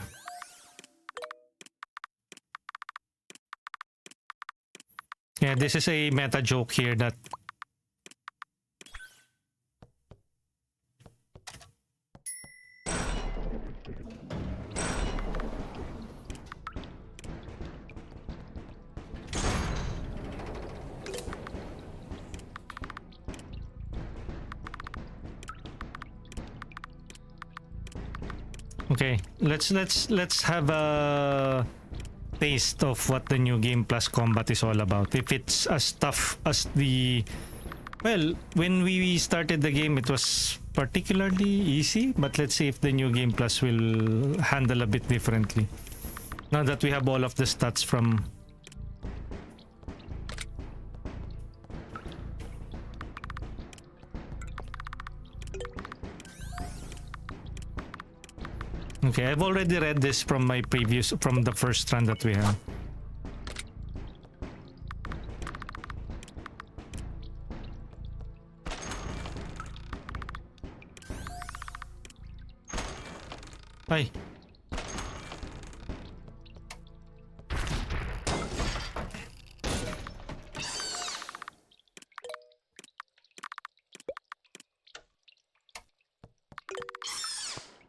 Yeah, this is a meta joke here that... Okay, let's have a taste of what the new game plus combat is all about. If it's as tough as the... Well, when we started the game, it was particularly easy, but let's see if the new game plus will handle a bit differently. Now that we have all of the stats from... Okay, I've already read this from my previous, from the first run that we have. Ay.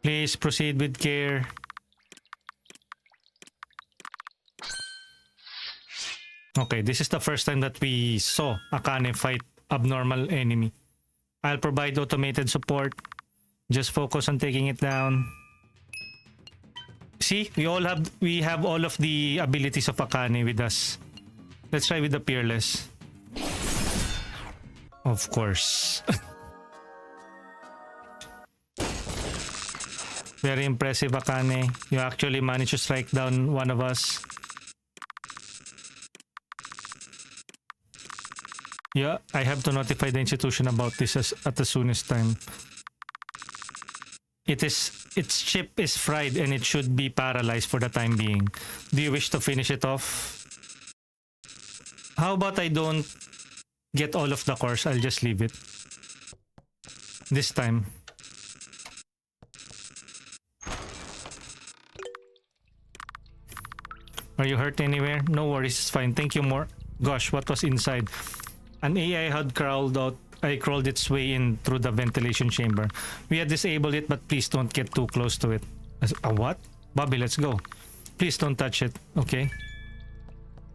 Please proceed with care. Okay, this is the first time that we saw Akane fight abnormal enemy. I'll provide automated support. Just focus on taking it down. See, we have all of the abilities of Akane with us. Let's try with the Peerless. Of course. Very impressive, Akane. You actually managed to strike down one of us. Yeah, I have to notify the institution about this at the soonest time. Its chip is fried and it should be paralyzed for the time being. Do you wish to finish it off? How about I don't get all of the cores? I'll just leave it. This time. Are you hurt anywhere? No worries, it's fine. Thank you more. Gosh, what was inside? An AI had crawled out. I crawled its way in through the ventilation chamber. We had disabled it, but please don't get too close to it. A what? Bobby, let's go. Please don't touch it, okay?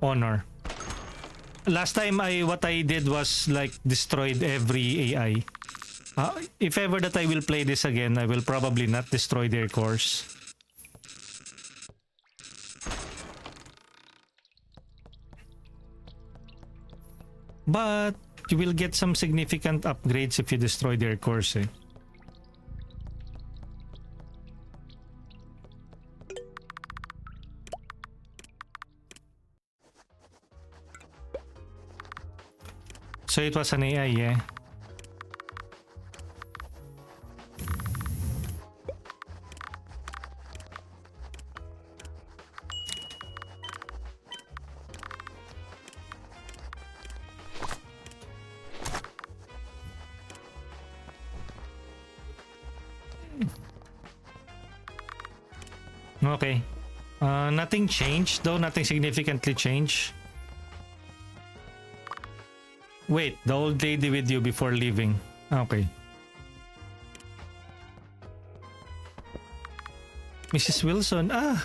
Honor. Last time what I did was like destroyed every AI. If ever that I will play this again, I will probably not destroy their cores. But you will get some significant upgrades if you destroy their cores, eh? So it was an AI, yeah? Okay. Nothing changed though, nothing significantly changed. Wait, the old lady with you before leaving. Okay. Mrs. Wilson, why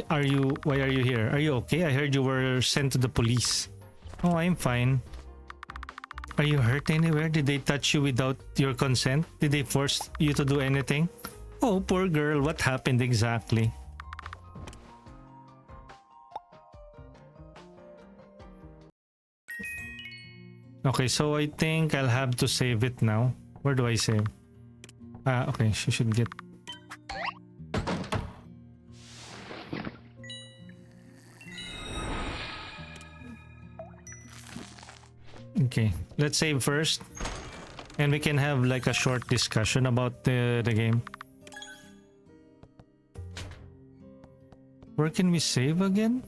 are you here? Are you okay? I heard you were sent to the police. Oh, I'm fine. Are you hurt anywhere? Did they touch you without your consent? Did they force you to do anything? Oh, poor girl, what happened exactly? Okay, so I think I'll have to save it now. Where do I save? Okay, she should get... Okay, let's save first. And we can have like a short discussion about the game. Where can we save again?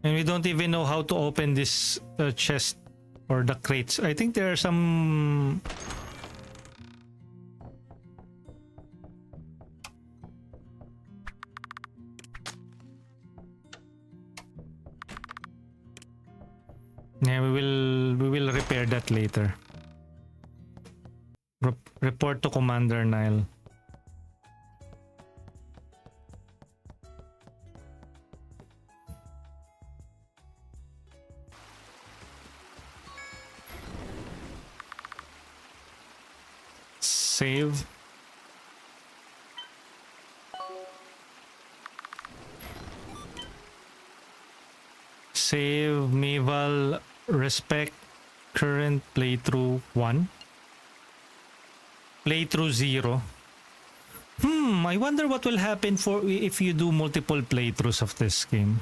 And we don't even know how to open this chest or the crates. I think there are some... Yeah, we will repair that later. Report to Commander Nile. Save. Save Meval respect current playthrough 1. Playthrough 0. I wonder what will happen for if you do multiple playthroughs of this game.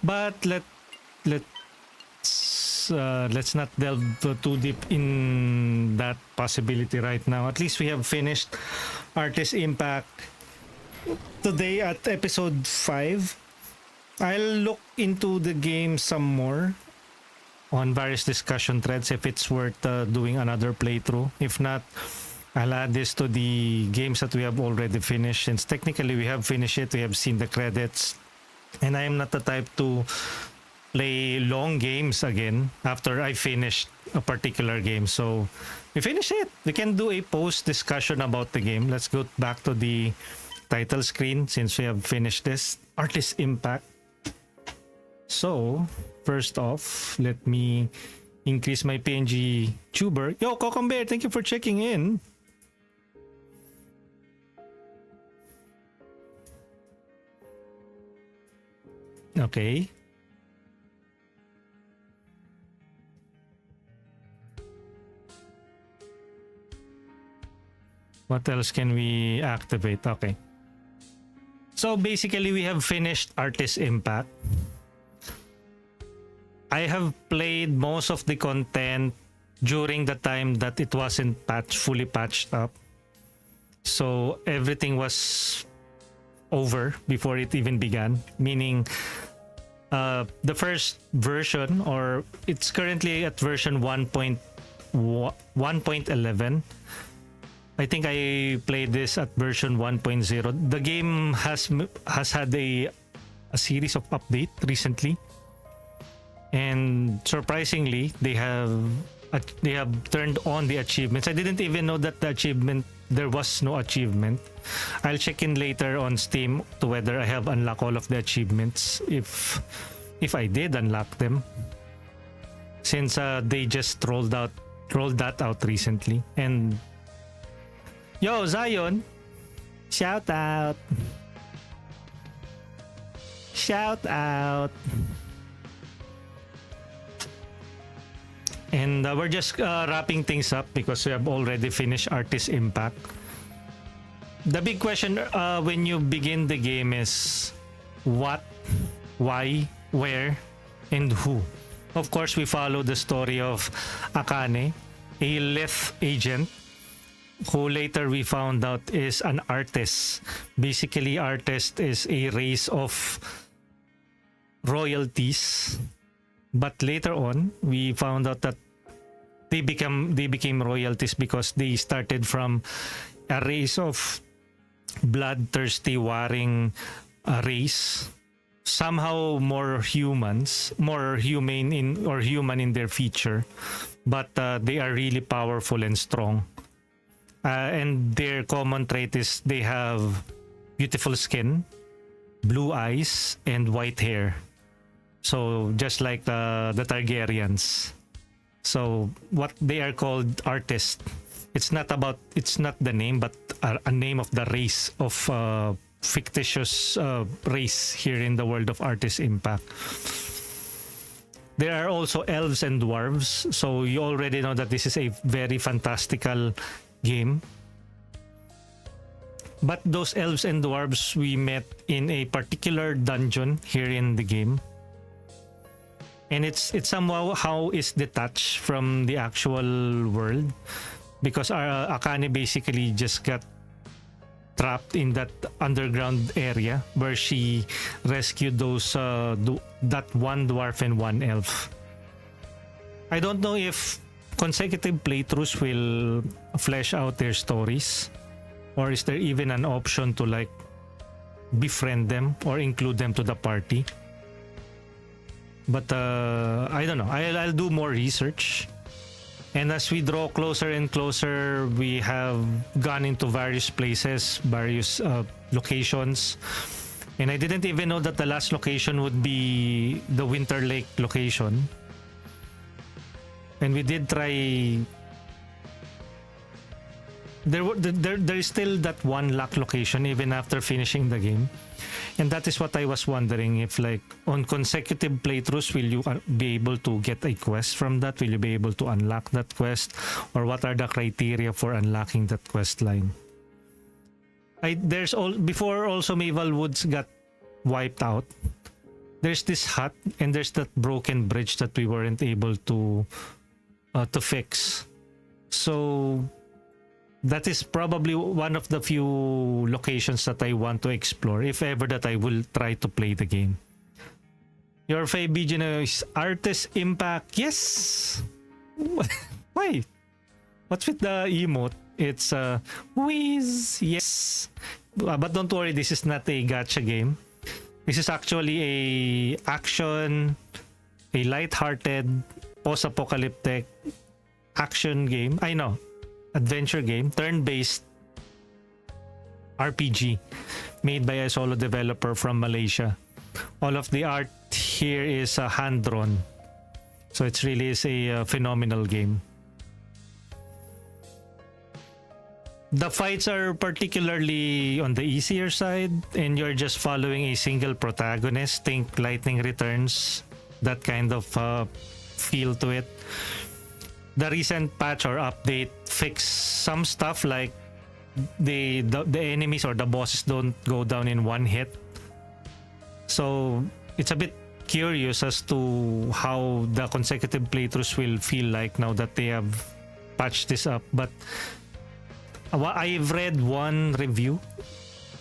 But let's not delve too deep in that possibility right now. At least we have finished Artis Impact today at episode 5. I'll look into the game some more on various discussion threads if it's worth doing another playthrough. If not, I'll add this to the games that we have already finished, since technically we have finished it, we have seen the credits, and I am not the type to play long games again after I finished a particular game. So we finish it. We can do a post discussion about the game. Let's go back to the title screen since we have finished this. Artis Impact. So first off, let me increase my PNG tuber. Yo, Cocombear, thank you for checking in. Okay. What else can we activate? Okay. So basically, we have finished Artis Impact. I have played most of the content during the time that it wasn't fully patched up. So everything was over before it even began. Meaning, the first version, or it's currently at version 1.11. I think I played this at version 1.0. The game has had a series of updates recently, and surprisingly, they have turned on the achievements. I didn't even know that there was no achievement. I'll check in later on Steam to whether I have unlocked all of the achievements, if I did unlock them, since they just rolled that out recently. And yo, Zion, shout out. And we're just wrapping things up because we have already finished Artis Impact. The big question when you begin the game is what, why, where, and who. Of course, we follow the story of Akane, a Lith agent, who later we found out is an artist. Basically, artist is a race of royalties. But later on, we found out that they became royalties because they started from a race of bloodthirsty, warring race. Somehow more human in their feature, but they are really powerful and strong. And their common trait is they have beautiful skin, blue eyes, and white hair. So just like the Targaryens. So what they are called artists. It's not the name, but a name of the race of fictitious race here in the world of Artis Impact. There are also elves and dwarves, so you already know that this is a very fantastical game. But those elves and dwarves we met in a particular dungeon here in the game. and it's somehow how is detached from the actual world, because Akane basically just got trapped in that underground area where she rescued those that one dwarf and one elf. I don't know if consecutive playthroughs will flesh out their stories, or is there even an option to like befriend them or include them to the party. But I don't know. I'll do more research. And as we draw closer and closer, we have gone into various places, various locations. And I didn't even know that the last location would be the Winterlake location. And we did try. There is still that one lock location even after finishing the game. And that is what I was wondering, if like on consecutive playthroughs, will you be able to get a quest from that? Will you be able to unlock that quest? Or what are the criteria for unlocking that quest line? Before also Maval Woods got wiped out, there's this hut and there's that broken bridge that we weren't able to fix. So that is probably one of the few locations that I want to explore, if ever that I will try to play the game. Your fave BGN is Artis Impact. Yes! Why? What's with the emote? It's whiz. Yes. But don't worry, this is not a gacha game. This is actually a action, a light-hearted, post-apocalyptic action game. I know. Adventure game, turn-based RPG made by a solo developer from Malaysia. All of the art here is hand-drawn, so it really is a phenomenal game. The fights are particularly on the easier side, and you're just following a single protagonist. Think Lightning Returns, that kind of feel to it. The recent patch or update fixed some stuff, like the enemies or the bosses don't go down in one hit. So it's a bit curious as to how the consecutive playthroughs will feel like now that they have patched this up. But I've read one review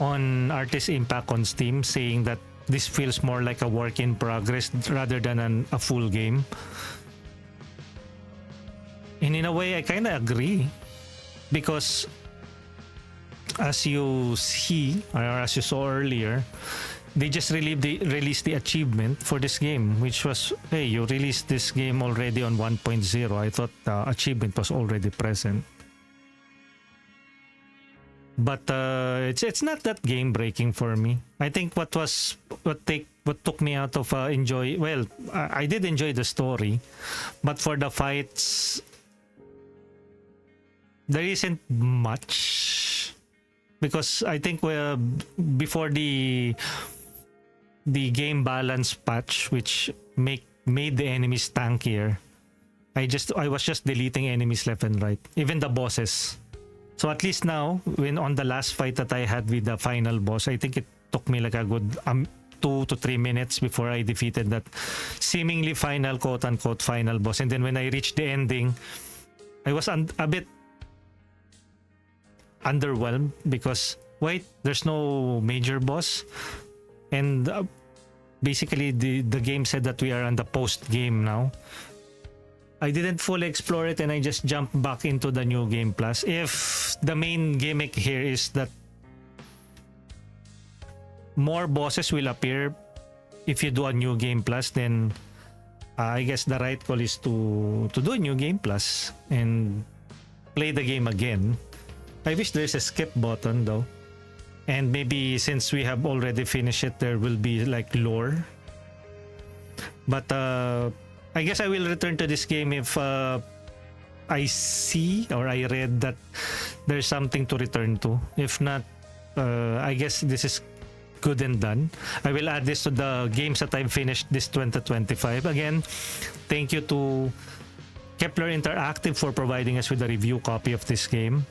on Artis Impact on Steam saying that this feels more like a work in progress rather than a full game. And in a way, I kind of agree, because as you see, or as you saw earlier, they just released the achievement for this game, which was, hey, you released this game already on 1.0. I thought the achievement was already present. But it's not that game breaking for me. I think what took me out of enjoy. Well, I did enjoy the story, but for the fights, there isn't much, because I think before the game balance patch, which made the enemies tankier, I was just deleting enemies left and right, even the bosses. So at least now, when on the last fight that I had with the final boss, I think it took me like a good 2 to 3 minutes before I defeated that seemingly final, quote-unquote, final boss. And then when I reached the ending, I was a bit underwhelmed, because wait, there's no major boss. And basically the game said that we are on the post game now. I didn't fully explore it, and I just jumped back into the new game plus. If the main gimmick here is that more bosses will appear if you do a new game plus, then I guess the right call is to do a new game plus and play the game again. I wish there's a skip button though. And maybe since we have already finished it, there will be like lore. But I guess I will return to this game if I see or I read that there's something to return to. If not, I guess this is good and done. I will add this to the games that I've finished this 2025. Again, thank you to Kepler Interactive for providing us with a review copy of this game.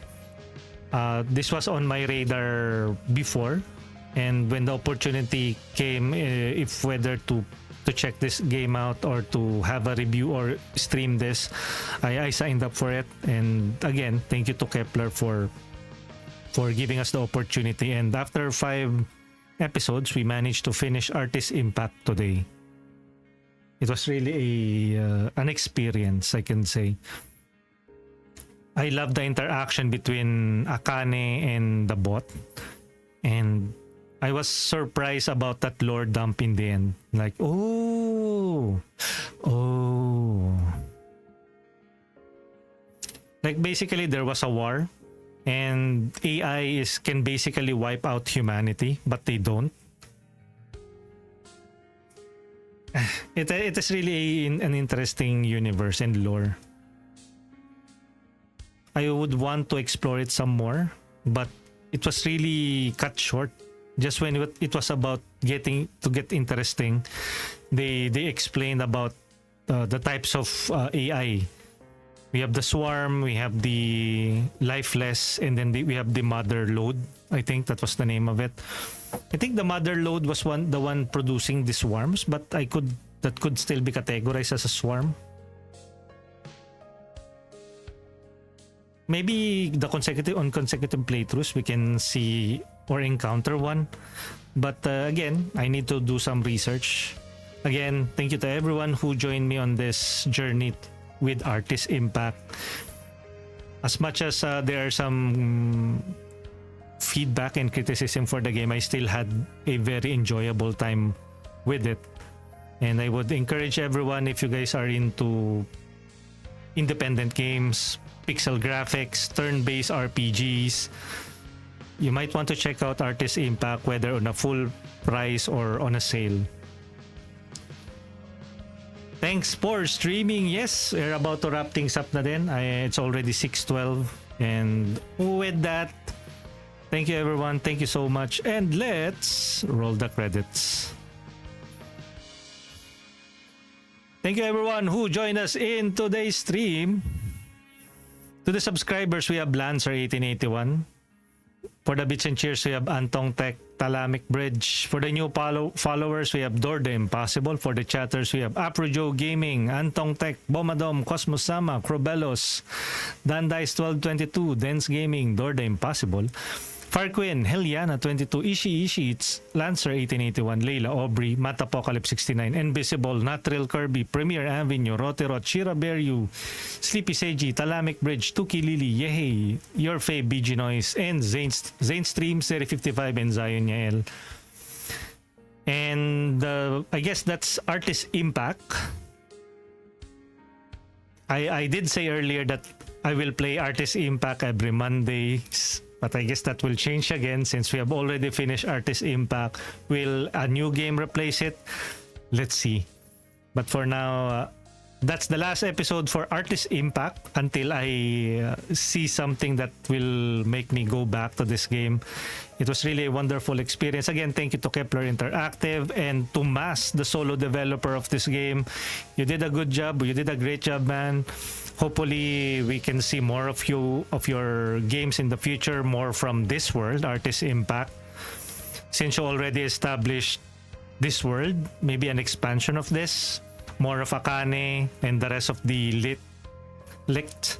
This was on my radar before, and when the opportunity came, if whether to to check this game out or to have a review or stream this, I signed up for it. And again, thank you to Kepler for giving us the opportunity. And after 5 episodes, we managed to finish Artis Impact today. It was really an experience, I can say. I love the interaction between Akane and the bot. And I was surprised about that lore dump in the end. Like, oh. Like basically there was a war and AI can basically wipe out humanity, but they don't. It is really an interesting universe and lore. I would want to explore it some more, but it was really cut short. Just when it was about get interesting, they explained about the types of AI. We have the swarm, we have the lifeless, and then we have the mother load. I think that was the name of it. I think the mother load was the one producing the swarms, but that could still be categorized as a swarm. Maybe on consecutive playthroughs we can see or encounter one, but again, I need to do some research. Again, thank you to everyone who joined me on this journey with Artis Impact. As much as there are some feedback and criticism for the game, I still had a very enjoyable time with it. And I would encourage everyone, if you guys are into independent games, pixel graphics, turn-based RPGs, you might want to check out Artis Impact, whether on a full price or on a sale. Thanks for streaming. Yes, we're about to wrap things up na din. It's already 6:12. And with that, thank you everyone. Thank you so much. And let's roll the credits. Thank you everyone who joined us in today's stream. To the subscribers, we have Lancer1881. For the bits and cheers, we have Antong Tech, Talamic Bridge. For the new followers, we have Door the Impossible. For the chatters, we have Aprojo Gaming, Antong Tech, Bomadom, Cosmos Sama, Crobelos, Dandice1222, Dens Gaming, Door the Impossible. Farquin, Heliana 22, Ishi, it's Lancer 1881, Layla Aubrey, Matapocalypse 69, Invisible, Natril Kirby, Premier Avenue, Roterot, Shira Beryu, Sleepy Seiji, Talamic Bridge, Tuki Lily, Yehey, Your Fave, BG Noise, and Zane Stream, Series 55, and Zion Yael. And I guess that's Artis Impact. I did say earlier that I will play Artis Impact every Monday. But I guess that will change again since we have already finished Artis Impact. Will a new game replace it? Let's see. But for now, that's the last episode for Artis Impact until I see something that will make me go back to this game. It was really a wonderful experience. Again, thank you to Kepler Interactive and to Mas, the solo developer of this game. You did a good job. You did a great job, man. Hopefully, we can see more of your games in the future, more from this world, Artis Impact. Since you already established this world, maybe an expansion of this, more of Akane and the rest of the licked,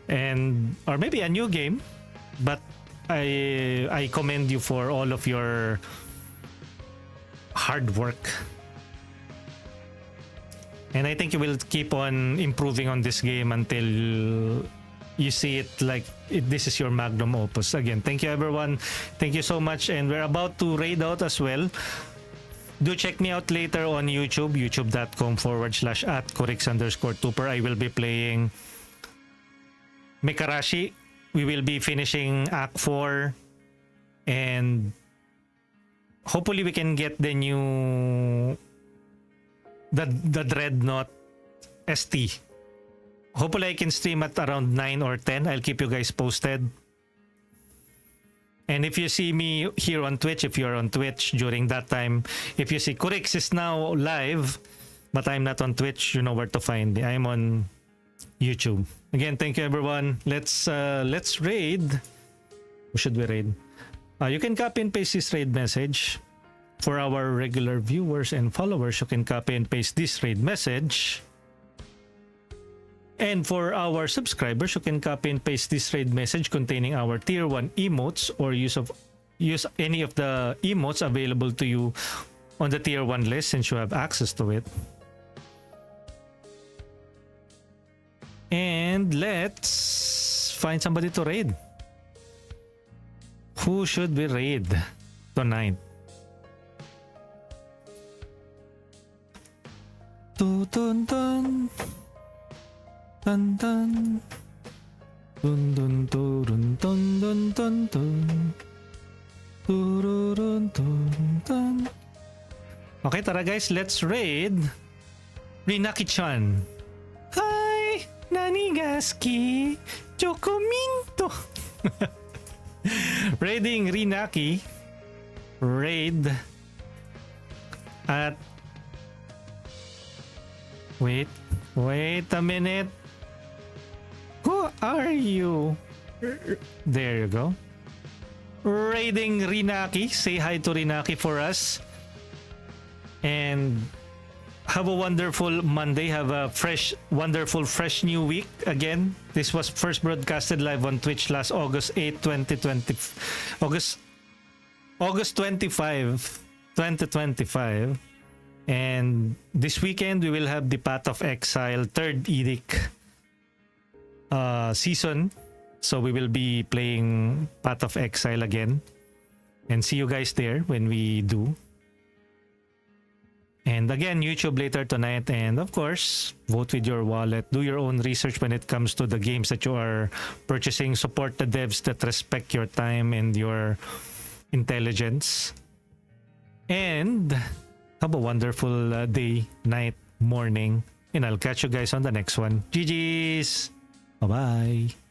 and or maybe a new game. But I commend you for all of your hard work. And I think you will keep on improving on this game until you see it like this is your magnum opus. Again, thank you everyone. Thank you so much. And we're about to raid out as well. Do check me out later on YouTube, youtube.com/@Corix_Tuper. I will be playing Mikarashi. We will be finishing Act 4. And hopefully we can get the new the Dreadnought ST. Hopefully I can stream at around 9 or 10. I'll keep you guys posted. And if you see me here on Twitch, if you're on Twitch during that time, if you see Corix is now live, but I'm not on Twitch, you know where to find me. I'm on YouTube. Again, thank you everyone. Let's raid. Who should we raid? You can copy and paste this raid message. For our regular viewers and followers, you can copy and paste this raid message. And for our subscribers, you can copy and paste this raid message containing our tier 1 emotes or use any of the emotes available to you on the tier 1 list since you have access to it. And let's find somebody to raid. Who should we raid tonight? Dun dun dun dun dun dun dun dun dun dun dun dun dun dun dun. Okay, tara guys, let's raid Rinaki-chan. Hi, Nanigaski, Chocominto. Raiding Rinaki. Raid at Wait a minute. Who are you? There you go. Raiding Rinaki. Say hi to Rinaki for us. And have a wonderful Monday. Have a wonderful, fresh new week. Again, this was first broadcasted live on Twitch last August 8, 2020. August 25, 2025. And this weekend, we will have the Path of Exile 3rd Edict season. So we will be playing Path of Exile again. And see you guys there when we do. And again, YouTube later tonight. And of course, vote with your wallet. Do your own research when it comes to the games that you are purchasing. Support the devs that respect your time and your intelligence. And have a wonderful day, night, morning. And I'll catch you guys on the next one. GG's! Bye-bye!